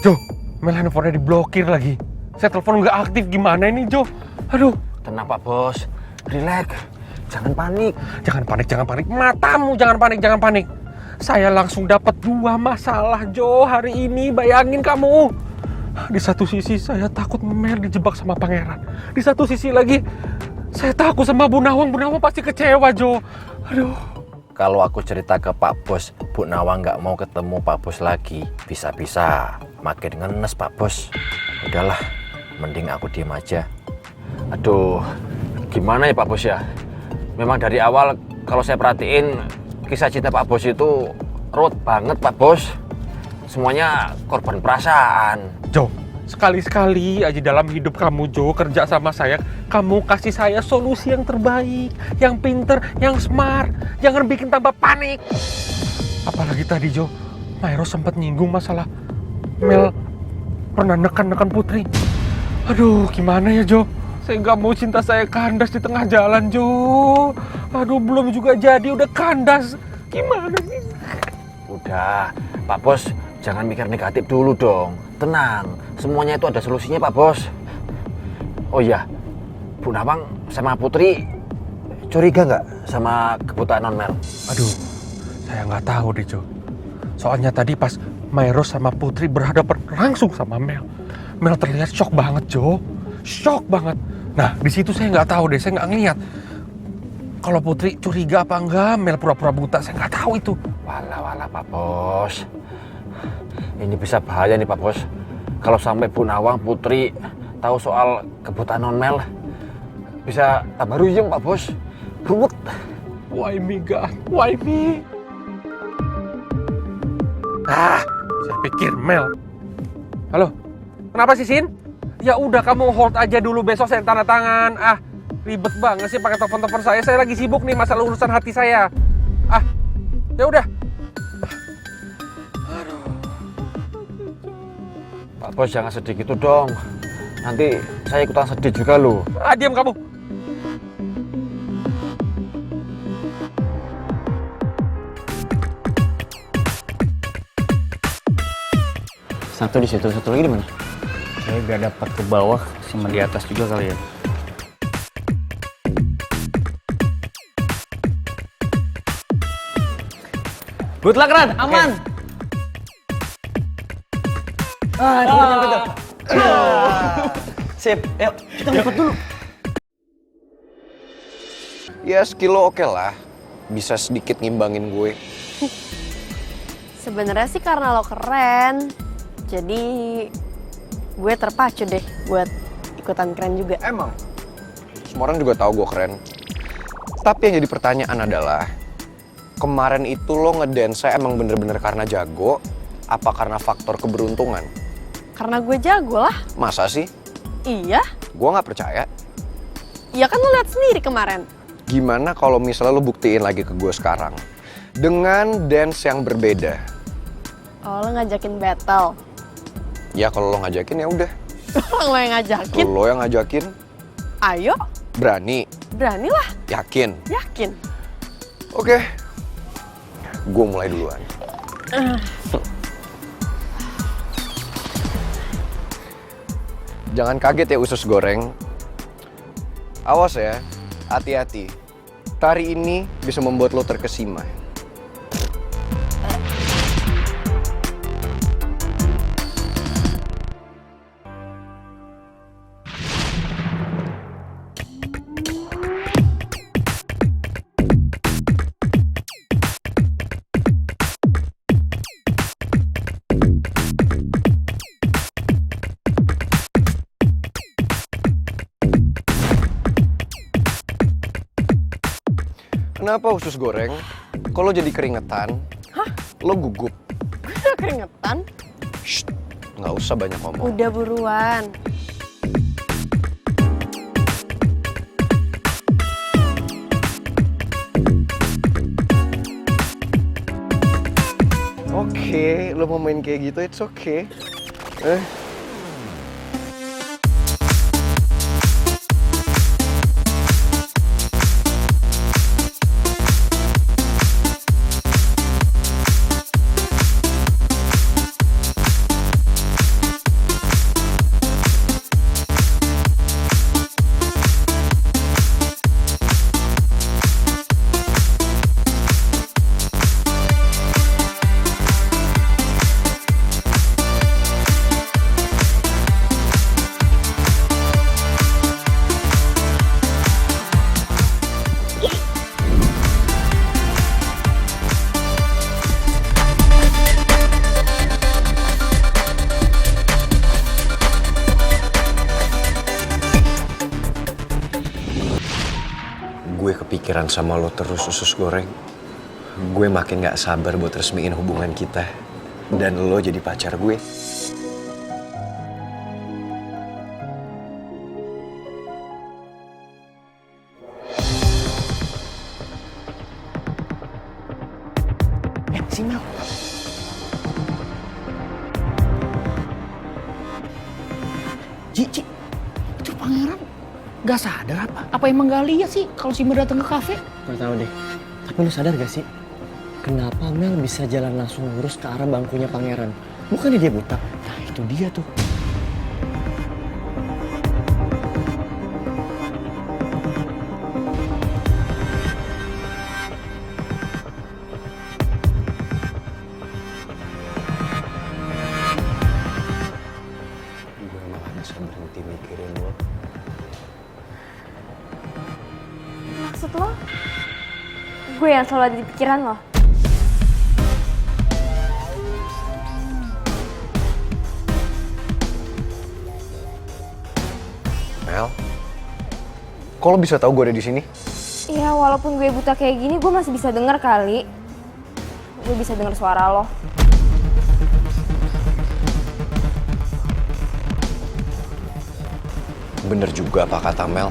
Speaker 2: Jo, Mel handphonenya diblokir lagi. Saya telepon nggak aktif, gimana ini Jo? Aduh.
Speaker 11: Tenang Pak Bos, relax, jangan panik.
Speaker 2: Jangan panik. Matamu jangan panik. Saya langsung dapat 2 masalah Jo hari ini, bayangin kamu. Di satu sisi saya takut Mel dijebak sama pangeran. Di satu sisi lagi saya takut sama Bu Nawang pasti kecewa Jo. Aduh.
Speaker 11: Kalau aku cerita ke Pak Bos, Bu Nawang nggak mau ketemu Pak Bos lagi, bisa-bisa makin ngenes Pak Bos. Udahlah, mending aku diem aja. Aduh, gimana ya Pak Bos ya? Memang dari awal kalau saya perhatiin kisah cinta Pak Bos itu ruwet banget Pak Bos. Semuanya korban perasaan.
Speaker 2: Jo, sekali-sekali aja dalam hidup kamu Jo kerja sama saya, kamu kasih saya solusi yang terbaik, yang pinter, yang smart. Jangan bikin tambah panik. Apalagi tadi Jo, Mayro sempat nyinggung masalah Mel pernah nekan Putri. Aduh, gimana ya Jo? Saya nggak mau cinta saya kandas di tengah jalan Jo. Aduh, belum juga jadi udah kandas. Gimana sih?
Speaker 11: Udah, Pak Bos, jangan mikir negatif dulu dong. Tenang, semuanya itu ada solusinya Pak Bos. Oh iya, Bu Nawang sama Putri curiga nggak sama kebutaan non Mel?
Speaker 2: Aduh, saya nggak tahu deh Jo. Soalnya tadi pas Mayro sama Putri berhadapan langsung sama Mel terlihat shock banget Jo. Shock banget. Nah, di situ saya nggak tahu deh, saya nggak ngeliat. Kalau Putri curiga apa enggak, Mel pura-pura buta, saya nggak tahu itu.
Speaker 11: Walah Pak Bos. Ini bisa bahaya nih Pak Bos. Kalau sampai Bu Nawang, Putri tahu soal kebutaan non Mel, bisa tambah ruyung Pak Bos. Ruwet.
Speaker 2: Why me God? Why me? Saya pikir Mel. Halo, kenapa sih Sin? Ya udah kamu hold aja dulu, besok saya tanda tangan. Ribet banget sih pakai telepon saya. Saya lagi sibuk nih masalah urusan hati saya. Ya udah.
Speaker 11: Pak Bos jangan sedih gitu dong. Nanti saya ikutan sedih juga loh.
Speaker 2: Diam kamu.
Speaker 10: Satu di situ, satu lagi di mana? Kayak biar dapat ke bawah sama di atas juga kali ya. Good luck Ran, aman.
Speaker 7: Nyampe tuh. Sip, yuk kita ngumpet dulu.
Speaker 1: Ya skill lo oke lah, bisa sedikit ngimbangin gue.
Speaker 3: Sebenarnya sih karena lo keren, jadi gue terpacu deh buat ikutan keren juga.
Speaker 1: Emang, semua orang juga tahu gue keren. Tapi yang jadi pertanyaan adalah, kemarin itu lo ngedance emang bener-bener karena jago, apa karena faktor keberuntungan?
Speaker 3: Karena gue jago lah.
Speaker 1: Masa sih?
Speaker 3: Iya.
Speaker 1: Gue nggak percaya.
Speaker 3: Iya kan lo lihat sendiri kemarin.
Speaker 1: Gimana kalau misalnya lo buktiin lagi ke gue sekarang dengan dance yang berbeda?
Speaker 3: Oh, lo ngajakin battle.
Speaker 1: Ya kalau lo ngajakin ya udah.
Speaker 3: Lo yang ngajakin.
Speaker 1: Lo yang ngajakin.
Speaker 3: Ayo.
Speaker 1: Berani.
Speaker 3: Beranilah.
Speaker 1: Yakin.
Speaker 3: Yakin.
Speaker 1: Oke. Gue mulai duluan. Jangan kaget ya usus goreng. Awas ya, hati-hati. Tari ini bisa membuat lo terkesima. Kenapa usus goreng? Kalau jadi keringetan, lo gugup.
Speaker 3: Keringetan?
Speaker 1: Shh, nggak usah banyak ngomong.
Speaker 3: Udah buruan.
Speaker 1: Oke, lo mau main kayak gitu, it's okay. Gue kepikiran sama lo terus, usus goreng. Gue makin gak sabar buat resmiin hubungan kita. Dan lo jadi pacar gue.
Speaker 4: Si Mel. Ci, itu pangeran gak sadar apa? Apa emang gak lihat sih kalau si Mel datang ke kafe?
Speaker 7: Gak tahu deh. Tapi lu sadar gak sih? Kenapa Mel bisa jalan langsung lurus ke arah bangkunya pangeran? Bukannya dia buta? Nah itu dia tuh.
Speaker 1: Gue malah gak bisa berhenti mikirin lo.
Speaker 8: Maksud lo? Gue yang selalu ada di pikiran lo?
Speaker 1: Mel, kok lo bisa tahu gue ada di sini?
Speaker 8: Iya, walaupun gue buta kayak gini, gue masih bisa denger kali. Gue bisa denger suara lo.
Speaker 1: Bener juga apa kata Mel.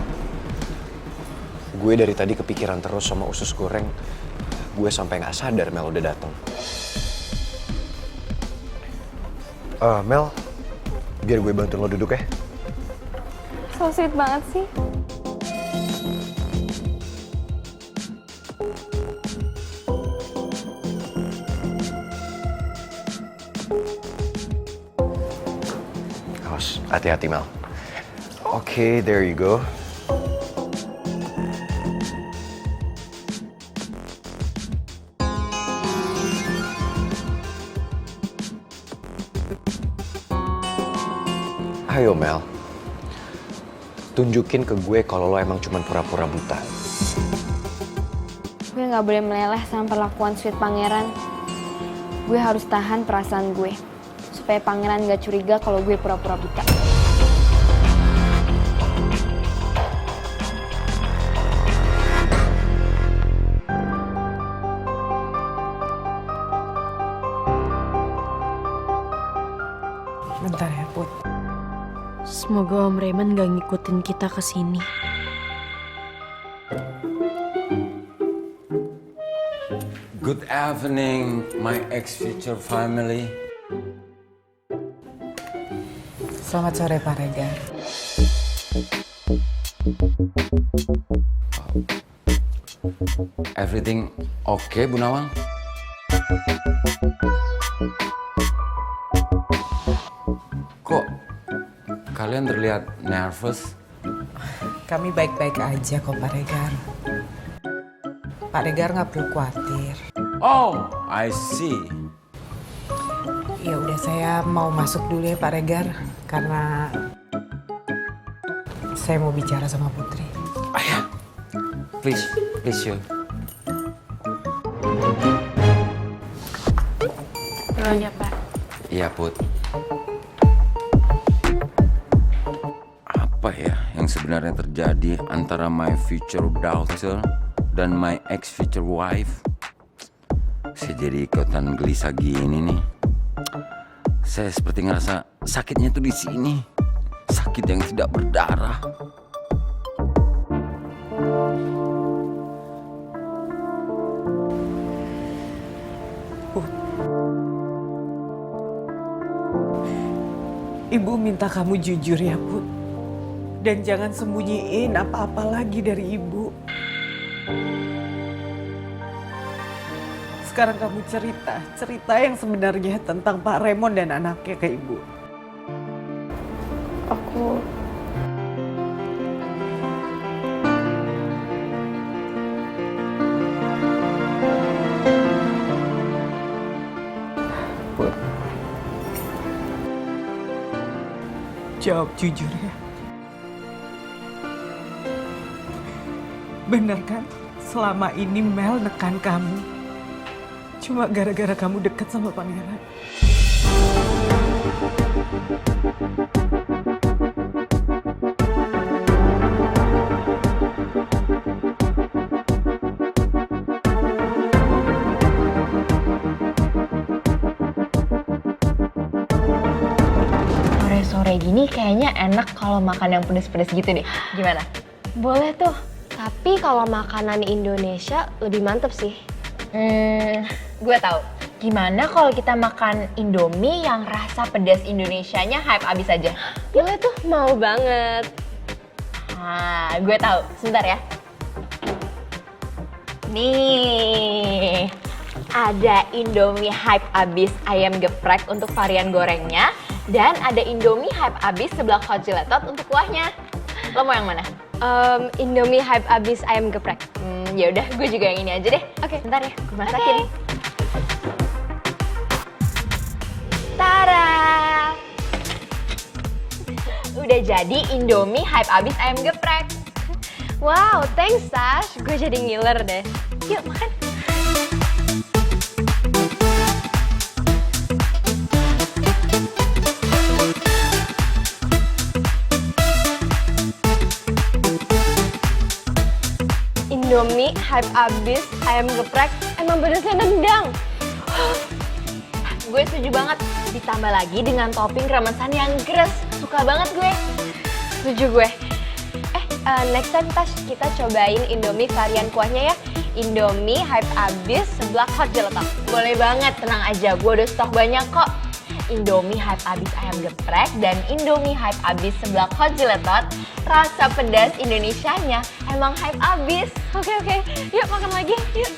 Speaker 1: Gue dari tadi kepikiran terus sama usus goreng. Gue sampai nggak sadar Mel udah datang. Mel, biar gue bantuin lo duduk ya.
Speaker 8: So sweet banget sih.
Speaker 1: Awas, hati-hati Mel. Oke, there you go. Ayo Mel, tunjukin ke gue kalau lo emang cuma pura-pura buta.
Speaker 8: Gue gak boleh meleleh sama perlakuan sweet pangeran. Gue harus tahan perasaan gue. Supaya pangeran gak curiga kalau gue pura-pura buta.
Speaker 6: Bentar ya, Put.
Speaker 3: Semoga Om Raymond gak ngikutin kita ke sini.
Speaker 12: Good evening, my ex-future family.
Speaker 6: Selamat sore, Pak Regar.
Speaker 12: Everything okay, Bu Nawang? Kok kalian terlihat nervous?
Speaker 6: Kami baik-baik aja kok, Pak Regar. Pak Regar nggak perlu khawatir.
Speaker 12: Oh, I see.
Speaker 6: Ya udah, saya mau masuk dulu ya, Pak Regar, karena saya mau bicara sama Putri.
Speaker 12: Ayah, please you.
Speaker 3: Duluan ya, Pak.
Speaker 12: Iya, Put. Apa ya yang sebenarnya terjadi antara my future daughter dan my ex future wife. Saya jadi ikutan gelisah gini nih. Saya seperti ngerasa sakitnya tuh di sini. Sakit yang tidak berdarah.
Speaker 6: Ibu minta kamu jujur ya, Put. Dan jangan sembunyiin apa-apa lagi dari Ibu. Sekarang kamu cerita yang sebenarnya tentang Pak Raymond dan anaknya ke Ibu.
Speaker 3: Aku...
Speaker 6: Put. Jawab jujur ya. Bener kan? Selama ini Mel nekan kamu. Cuma gara-gara kamu dekat sama pangeran.
Speaker 8: Sore-sore gini kayaknya enak kalau makan yang pedes-pedes gitu deh. Gimana?
Speaker 13: Boleh tuh, tapi kalau makanan Indonesia lebih mantep sih.
Speaker 8: Gue tahu. Gimana kalau kita makan Indomie yang rasa pedas Indonesianya hype abis aja?
Speaker 13: Boleh tuh, mau banget.
Speaker 8: Nah, gue tahu. Sebentar ya. Nih, ada Indomie hype abis ayam geprek untuk varian gorengnya, dan ada Indomie hype abis seblak hot gelatot untuk kuahnya. Lo mau yang mana?
Speaker 13: Indomie hype abis ayam geprek.
Speaker 8: Ya udah, gue juga yang ini aja deh.
Speaker 13: Oke.
Speaker 8: Bentar ya, gue masakin.
Speaker 13: Oke.
Speaker 8: Tara! Udah jadi Indomie hype abis ayam geprek.
Speaker 13: Wow, thanks Sash. Gue jadi ngiler deh.
Speaker 8: Yuk makan.
Speaker 13: Indomie hype abis ayam geprek emang pedasnya nendang.
Speaker 8: Gue setuju banget. Ditambah lagi dengan topping kremesan yang gres. Suka banget gue.
Speaker 13: Setuju gue. Next time Tash, kita cobain Indomie varian kuahnya ya. Indomie hype abis seblak hot gelato.
Speaker 8: Boleh banget, tenang aja. Gue udah stok banyak kok. Indomie hype abis ayam geprek dan Indomie hype abis seblak hot gelatot. Rasa pedas Indonesianya emang hype abis.
Speaker 13: Oke, yuk makan lagi, yuk.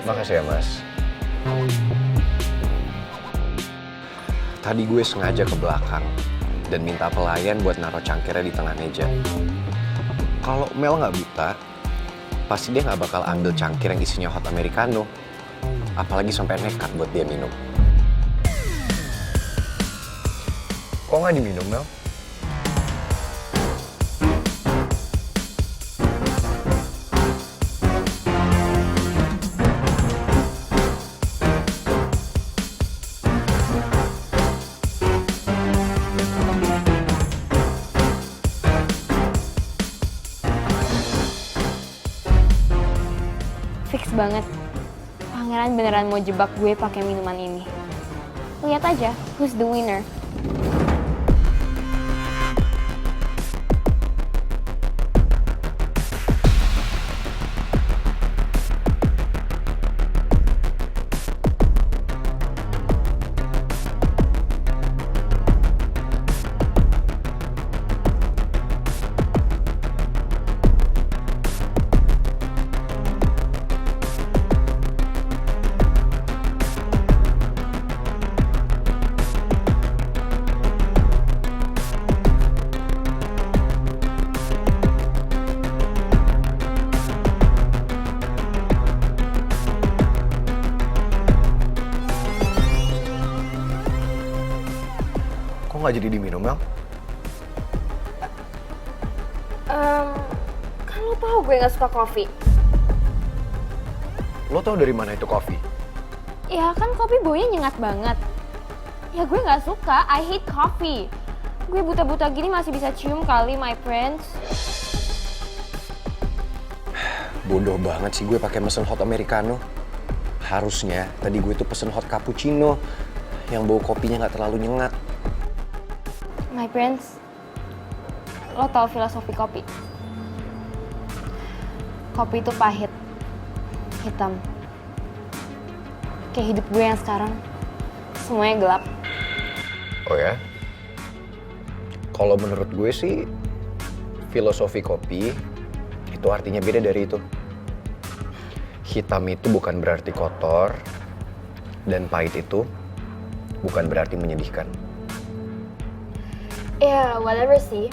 Speaker 1: Makasih ya, Mas. Tadi gue sengaja ke belakang dan minta pelayan buat naruh cangkirnya di tengah meja. Kalau Mel nggak buta, pasti dia nggak bakal ambil cangkir yang isinya hot americano. Apalagi sampai nekat buat dia minum. Kok nggak diminum, Mel?
Speaker 13: Fix banget. Pangeran beneran mau jebak gue pakai minuman ini. Lihat aja, who's the winner?
Speaker 1: Kok nggak jadi diminum, Mel?
Speaker 13: Kan lo tau
Speaker 8: gue gak suka kopi?
Speaker 1: Lo tau dari mana itu kopi?
Speaker 8: Ya kan kopi baunya nyengat banget. Ya gue gak suka, I hate coffee. Gue buta-buta gini masih bisa cium kali, my friends.
Speaker 1: Bodoh banget sih gue pakai mesen hot americano. Harusnya tadi gue tuh pesen hot cappuccino yang bau kopinya nggak terlalu nyengat.
Speaker 8: My friends, lo tau filosofi kopi? Kopi itu pahit, hitam. Kayak hidup gue yang sekarang, semuanya gelap.
Speaker 1: Oh ya? Kalau menurut gue sih, filosofi kopi itu artinya beda dari itu. Hitam itu bukan berarti kotor, dan pahit itu bukan berarti menyedihkan.
Speaker 8: Ya, whatever sih.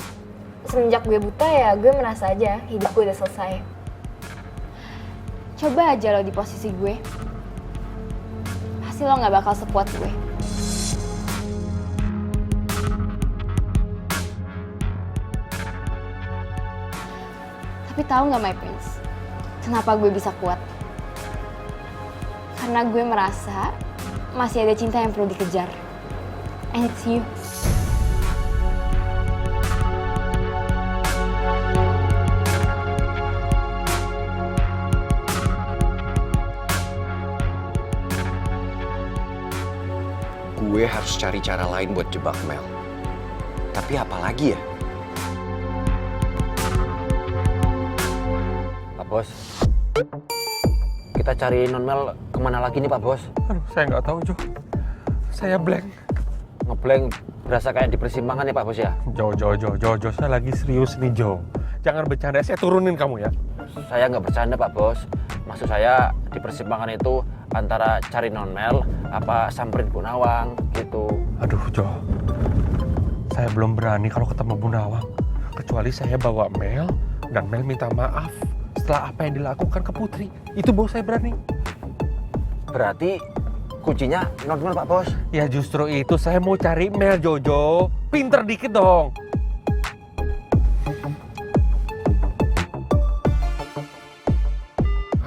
Speaker 8: Semenjak gue buta ya, gue merasa aja hidup gue udah selesai. Coba aja lo di posisi gue. Pasti lo gak bakal sekuat gue. Tapi tahu nggak, my prince, kenapa gue bisa kuat? Karena gue merasa masih ada cinta yang perlu dikejar. And it's you.
Speaker 1: Gue harus cari cara lain buat jebak Mel. Tapi apa lagi ya?
Speaker 11: Pak Bos, kita cari non-Mel kemana lagi nih Pak Bos?
Speaker 2: Aduh, saya nggak tahu, Jo. Saya blank.
Speaker 11: Ngeblank berasa kayak di persimpangan ya Pak Bos ya?
Speaker 2: Jo, saya lagi serius nih, Jo. Jangan bercanda, saya turunin kamu ya.
Speaker 11: Saya nggak bercanda Pak Bos. Maksud saya di persimpangan itu antara cari non-Mel apa samperin Bu Nawang gitu.
Speaker 2: Aduh, Jo. Saya belum berani kalau ketemu Bu Nawang. Kecuali saya bawa Mel dan Mel minta maaf setelah apa yang dilakukan ke Putri. Itu baru saya berani.
Speaker 11: Berarti kuncinya non-Mel Pak Bos?
Speaker 2: Ya justru itu saya mau cari Mel, Jojo. Pinter dikit dong.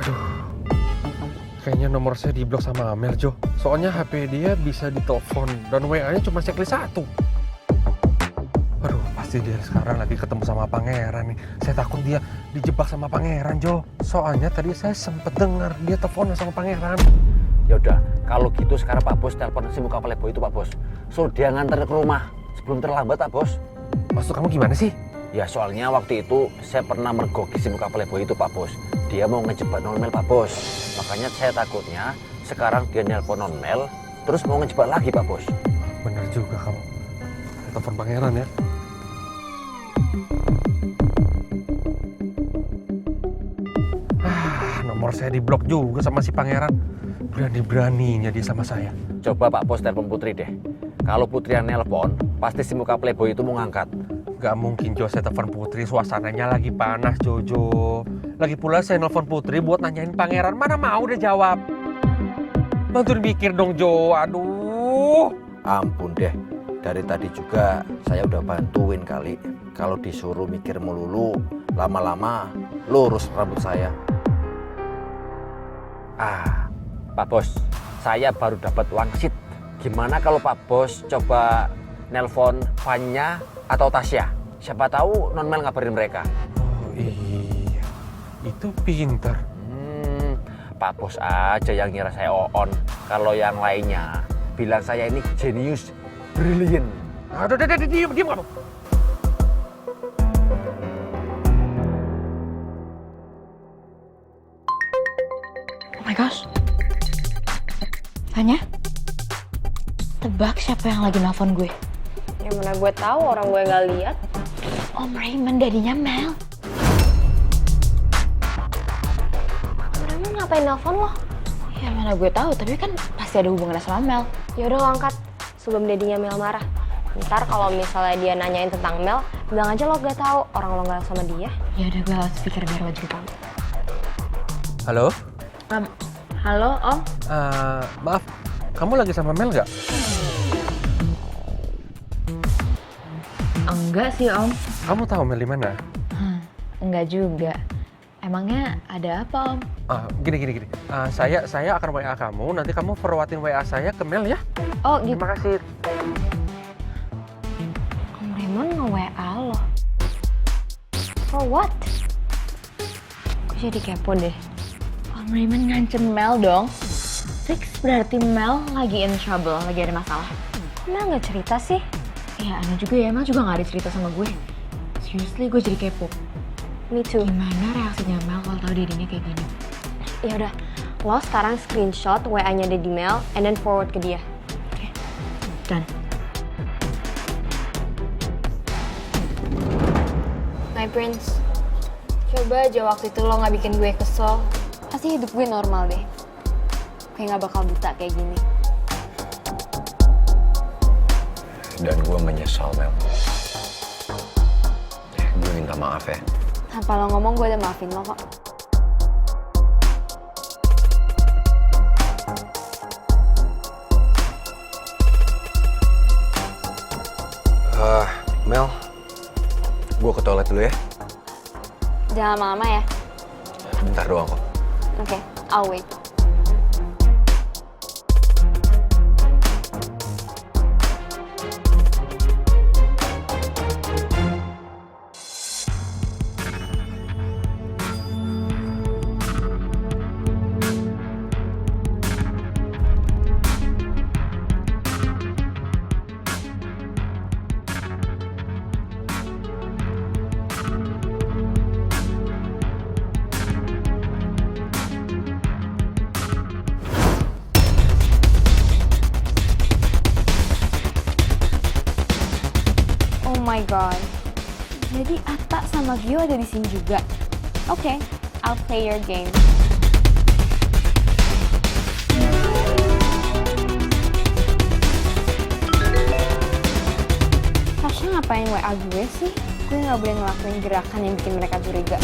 Speaker 2: Aduh, kayaknya nomor saya diblok sama Mel, Jo. Soalnya HP dia bisa ditelepon dan WA-nya cuma checklist 1. Aduh, pasti dia sekarang lagi ketemu sama pangeran nih. Saya takut dia dijebak sama pangeran, Jo. Soalnya tadi saya sempet dengar dia telepon sama pangeran.
Speaker 11: Ya udah, kalau gitu sekarang Pak Bos telepon si muka playboy itu Pak Bos. Suruh dia nganter ke rumah sebelum terlambat Pak Bos.
Speaker 2: Maksud kamu gimana sih?
Speaker 11: Ya soalnya waktu itu saya pernah mergoki si muka playboy itu Pak Bos. Dia mau ngejebak non-Mel Pak Bos. Makanya saya takutnya sekarang dia nelpon non-Mel terus mau ngejebak lagi Pak Bos.
Speaker 2: Bener juga kamu. Saya telepon pangeran ya. Nomor saya diblok juga sama si pangeran. Berani-beraninya dia sama saya.
Speaker 11: Coba Pak Bos telepon Putri deh. Kalau Putri yang nelpon, pasti si muka playboy itu mau ngangkat.
Speaker 2: Gak mungkin, Jo, saya telepon Putri. Suasananya lagi panas, Jojo. Lagi pula saya nelpon Putri buat nanyain pangeran. Mana mau dia jawab. Bantuin mikir dong, Jo. Aduh.
Speaker 11: Ampun deh. Dari tadi juga saya udah bantuin kali. Kalau disuruh mikir melulu, lama-lama lurus rambut saya. Pak Bos, saya baru dapat wangsit. Gimana kalau Pak Bos coba nelpon Fanya atau Tasya? Siapa tahu non-Mel ngabarin mereka.
Speaker 2: Oh iya, itu pinter.
Speaker 11: Pak Bos aja yang ngira saya on. Kalau yang lainnya bilang saya ini jenius, brilliant.
Speaker 2: Aduh, diam kamu.
Speaker 3: Oh my gosh. Fanya? Tebak siapa yang lagi nelfon gue?
Speaker 8: Ya mana gue tahu, orang gue nggak lihat.
Speaker 3: Om Raymond, dadinya Mel.
Speaker 8: Om Raymond ngapain nelfon lo?
Speaker 3: Ya mana gue tahu, tapi kan pasti ada hubungannya sama Mel.
Speaker 8: Ya udah lo angkat sebelum dadinya Mel marah. Ntar kalau misalnya dia nanyain tentang Mel, bilang aja lo gak tahu, orang lo gak sama dia.
Speaker 3: Ya udah, gue loudspeaker biar wajib tahu.
Speaker 2: Halo?
Speaker 3: Halo, Om.
Speaker 2: Maaf, kamu lagi sama Mel nggak?
Speaker 3: Enggak sih, Om.
Speaker 2: Kamu tahu Mel di mana?
Speaker 3: Enggak juga.
Speaker 8: Emangnya ada apa, Om?
Speaker 2: Gini. Saya akan WA kamu, nanti kamu forwardin WA saya ke Mel ya.
Speaker 8: Oh, gitu.
Speaker 2: Terima kasih.
Speaker 8: Om Raymond nge-WA lo. For what? Gue jadi kepo deh. Om Raymond ngancem Mel dong. Fix berarti Mel lagi in trouble, lagi ada masalah. Kok Mel gak cerita sih? Ya aneh juga ya, Mel juga gak ada cerita sama gue. Seriously, gue jadi kepo. Me too. Gimana reaksinya Mel kalau tahu dirinya kayak gini?
Speaker 13: Ya udah, lo sekarang screenshot WA-nya Daddy Mel and then forward ke dia.
Speaker 8: Oke, done.
Speaker 13: My Prince, coba aja waktu itu lo nggak bikin gue kesel, pasti hidup gue normal deh. Gue nggak bakal buta kayak gini.
Speaker 1: Dan gue menyesal, Mel. Gue minta maaf ya.
Speaker 13: Tanpa lo ngomong, gue udah maafin lo kok.
Speaker 1: Mel, gue ke toilet dulu ya.
Speaker 13: Jangan lama-lama ya.
Speaker 1: Bentar doang kok.
Speaker 13: Oke, I'll wait. Oh my god. Jadi Atta sama Gio ada di sini juga. Oke, I'll play your game. Tasya ngapain WA gue sih? Gue nggak boleh ngelakuin gerakan yang bikin mereka curiga.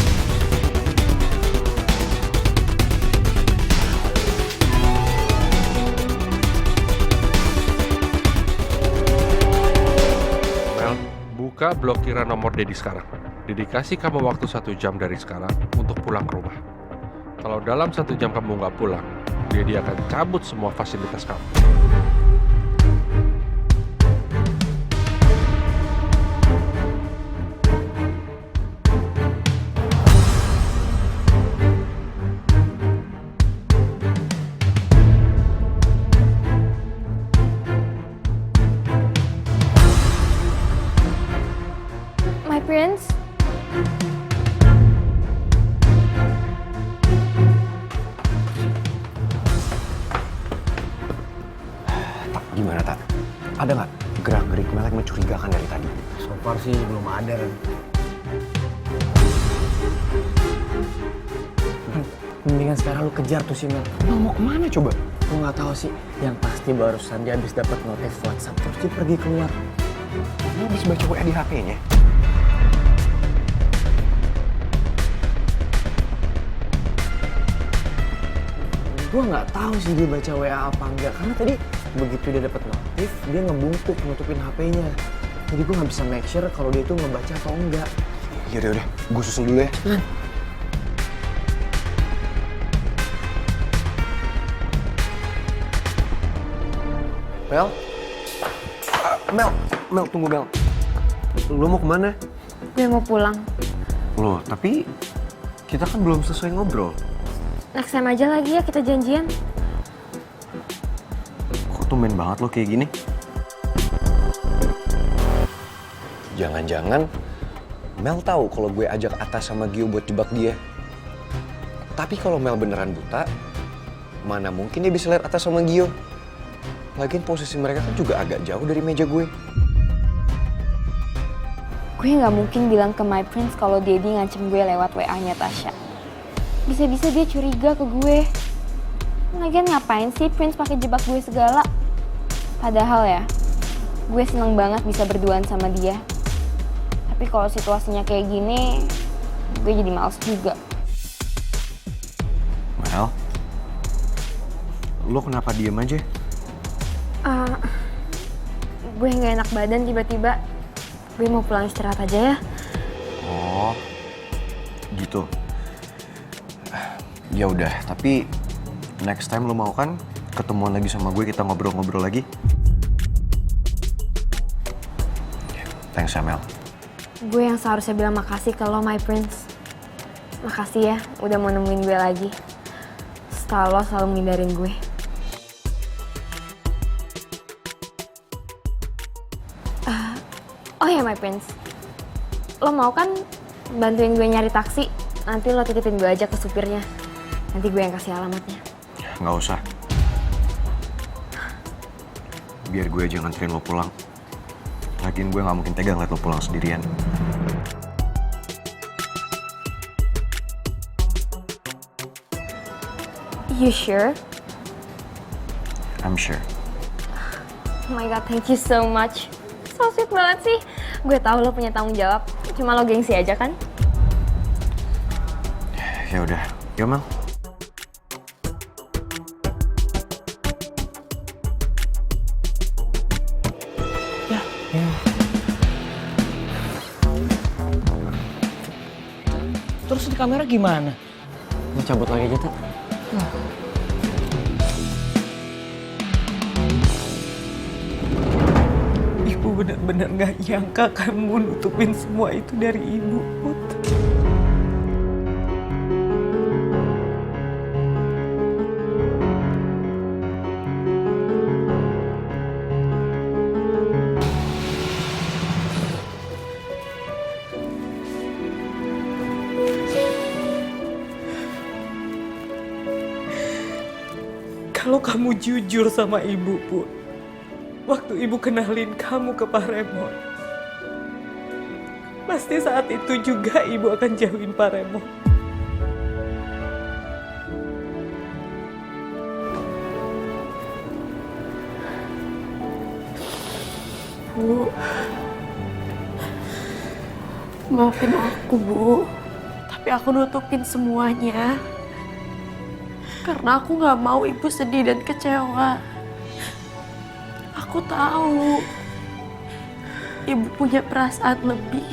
Speaker 2: Buka blokiran nomor Dedi sekarang. Dedi kasih kamu waktu 1 jam dari sekarang untuk pulang ke rumah. Kalau dalam 1 jam kamu nggak pulang, Dedi akan cabut semua fasilitas kamu.
Speaker 13: My Prince?
Speaker 1: Tak, gimana Tak? Ada nggak gerak-gerik Mel yang mencurigakan dari tadi?
Speaker 4: So far sih belum ada, Ren. Mendingan sekarang lu kejar tuh si Mel.
Speaker 1: Mel mau kemana coba?
Speaker 4: Gue nggak tahu sih. Yang pasti barusan dia habis dapat notif WhatsApp terus dia pergi keluar.
Speaker 1: Mel bisa baca WA di HP-nya.
Speaker 4: Gue nggak tahu sih dia baca WA apa enggak. Karena tadi begitu dia dapat notif, dia ngebungkuk nutupin HP-nya. Jadi gue nggak bisa make sure kalau dia itu ngebaca atau enggak.
Speaker 1: Yaudah, gue susul dulu ya. Mel? Mel, tunggu Mel. Lo mau kemana?
Speaker 13: Gue mau pulang.
Speaker 1: Loh, tapi kita kan belum selesai ngobrol.
Speaker 13: Next time aja lagi ya kita janjian.
Speaker 1: Kok tumben banget lo kayak gini? Jangan-jangan Mel tahu kalau gue ajak Atta sama Gio buat jebak dia. Tapi kalau Mel beneran buta, mana mungkin dia bisa lihat Atta sama Gio? Lagian posisi mereka kan juga agak jauh dari meja gue.
Speaker 13: Gue nggak mungkin bilang ke My Prince kalau Daddy ngancem gue lewat WA-nya Tasya. Bisa-bisa dia curiga ke gue. Lagian ngapain sih Prince pakai jebak gue segala? Padahal ya, gue seneng banget bisa berduaan sama dia. Tapi kalau situasinya kayak gini, gue jadi males juga.
Speaker 1: Mel, lo kenapa diem aja?
Speaker 13: Gue nggak enak badan tiba-tiba. Gue mau pulang istirahat aja ya.
Speaker 1: Oh, gitu. Ya udah, tapi next time lo mau kan ketemuan lagi sama gue, kita ngobrol-ngobrol lagi? Thanks ya, Mel.
Speaker 13: Gue yang seharusnya bilang makasih ke lo, my prince. Makasih ya, udah mau nemuin gue lagi. Setelah lo selalu ngindarin gue. Oh ya, my prince. Lo mau kan bantuin gue nyari taksi? Nanti lo titipin gue aja ke supirnya. Nanti gue yang kasih alamatnya.
Speaker 1: Nggak usah. Biar gue aja nganterin lo pulang. Lagian gue nggak mungkin tega ngeliat lo pulang sendirian.
Speaker 13: You sure?
Speaker 1: I'm sure.
Speaker 13: Oh my god, thank you so much. So sweet banget sih. Gue tahu lo punya tanggung jawab. Cuma lo gengsi aja kan?
Speaker 1: Ya udah, yuk Mel.
Speaker 7: Terus di kamera gimana?
Speaker 4: Mau cabut lagi aja, Tak?
Speaker 6: Ibu benar-benar gak nyangka kamu nutupin semua itu dari ibu, Put. Kalau kamu jujur sama ibu, Put. Waktu ibu kenalin kamu ke Pak Remon, pasti saat itu juga ibu akan jauhin Pak Remon.
Speaker 3: Bu, maafin aku, Bu. Tapi aku nutupin semuanya. Karena aku gak mau ibu sedih dan kecewa. Aku tahu ibu punya perasaan lebih.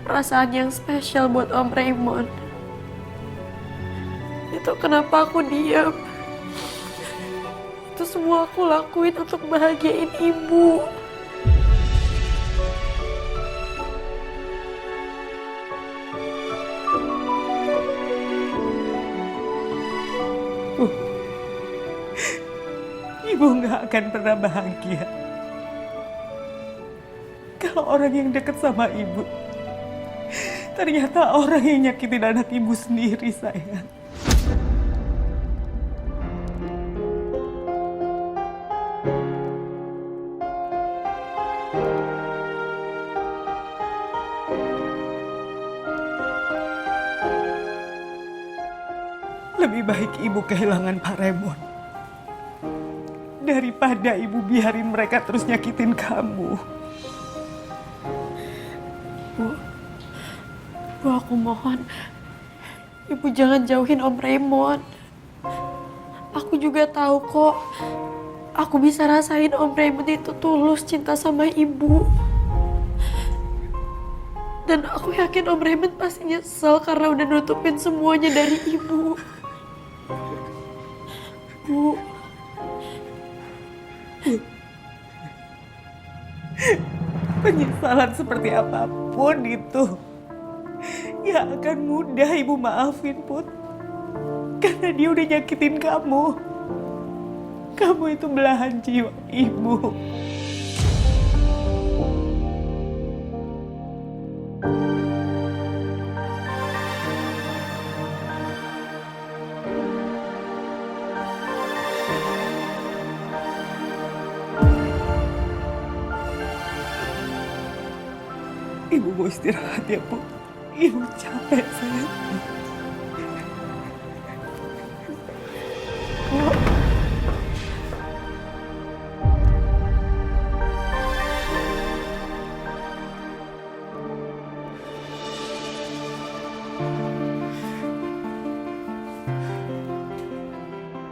Speaker 3: Perasaan yang spesial buat Om Raymond. Itu kenapa aku diam. Itu semua aku lakuin untuk bahagiain ibu.
Speaker 6: Ibu gak akan pernah bahagia kalau orang yang dekat sama ibu ternyata orang yang nyakitin anak ibu sendiri, sayang. Lebih baik ibu kehilangan Pak Remon daripada ibu biarin mereka terus nyakitin kamu.
Speaker 3: Bu, aku mohon. Ibu jangan jauhin Om Raymond. Aku juga tahu kok. Aku bisa rasain Om Raymond itu tulus cinta sama ibu. Dan aku yakin Om Raymond pasti nyesel karena udah nutupin semuanya dari ibu. Bu.
Speaker 6: Penyesalan seperti apapun itu gak akan mudah ibu maafin, Put. Karena dia udah nyakitin kamu. Kamu itu belahan jiwa ibu. Ibu mau istirahat ya, Bu. Ibu capek, sayang.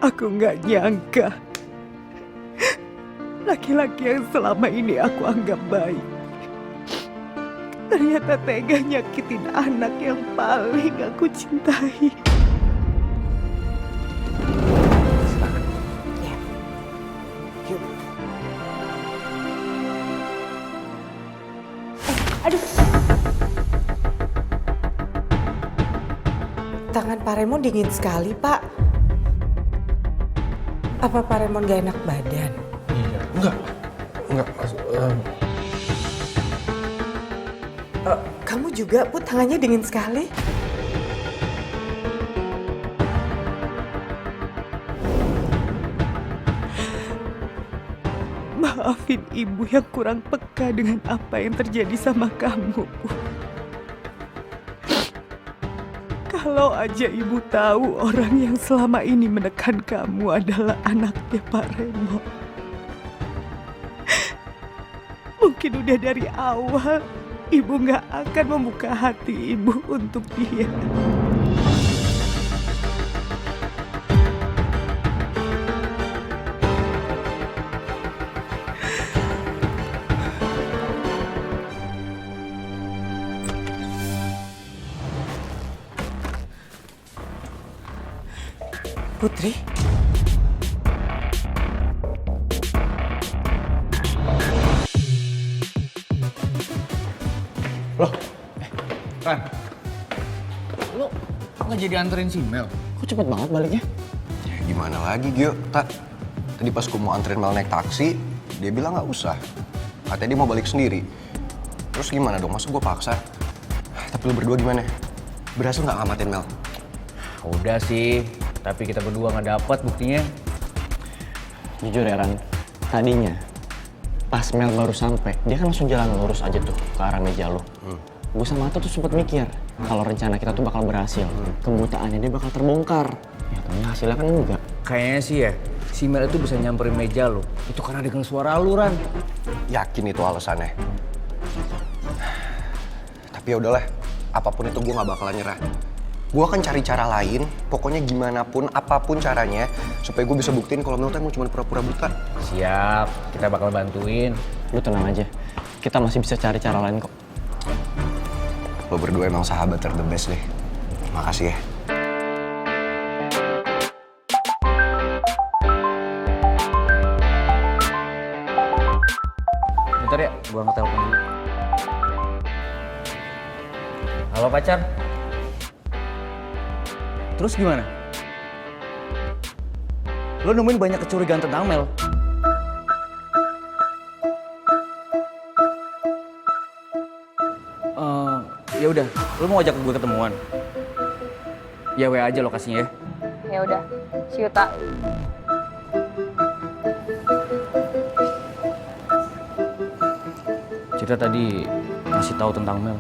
Speaker 6: Aku nggak nyangka laki-laki yang selama ini aku anggap baik ternyata tega nyakitin anak yang paling aku cintai. Aduh. Tangan Pak Raymond dingin sekali, Pak. Apa Pak Raymond gak enak badan?
Speaker 2: Iya, enggak maksud.
Speaker 6: Kamu juga, Put, tangannya dingin sekali. Maafin ibu yang kurang peka dengan apa yang terjadi sama kamu, Put. Kalau aja ibu tahu orang yang selama ini menekan kamu adalah anaknya Pak Remo. Mungkin udah dari awal ibu nggak akan membuka hati ibu untuk dia. Putri?
Speaker 10: Loh, Ran, lo nggak jadi anterin si Mel?
Speaker 7: Kok cepet banget baliknya?
Speaker 1: Ya, gimana lagi, Gio? Tadi pas gue mau anterin Mel naik taksi, dia bilang nggak usah. Katanya dia mau balik sendiri. Terus gimana dong? Masa gue paksa? Tapi lu berdua gimana? Berhasil nggak ngamatin Mel?
Speaker 10: Udah sih, tapi kita berdua nggak dapat buktinya.
Speaker 7: Jujur ya Ran, tadinya pas Mel baru sampai, dia kan langsung jalan lurus aja tuh ke arah meja lo. Gue sama Atta tuh sempet mikir kalau rencana kita tuh bakal berhasil, kebutaannya dia bakal terbongkar. Ya ternyata hasilnya kan enggak.
Speaker 10: Kayaknya sih ya, si Mel itu bisa nyamperin meja lo. Itu karena dengan suara lu, Ran.
Speaker 1: Yakin itu alasannya. Tapi ya udahlah, apapun itu gue nggak bakalan nyerah. Gue akan cari cara lain, pokoknya gimana pun, apapun caranya, supaya gue bisa buktiin kalau Mel tuh cuma pura-pura buta.
Speaker 10: Siap, kita bakal bantuin.
Speaker 7: Lu tenang aja, kita masih bisa cari cara lain kok.
Speaker 1: Lo berdua emang sahabat ter the best deh. Makasih ya.
Speaker 10: Bentar ya, gua angkat telepon dulu. Halo pacar. Terus gimana? Lo nemuin banyak kecurigaan tentang Mel? Ya udah, lo mau ajak gue ketemuan? Ya WA aja lokasinya ya.
Speaker 8: Ya udah, see you, Tak.
Speaker 10: Cerita tadi ngasih tahu tentang Mel.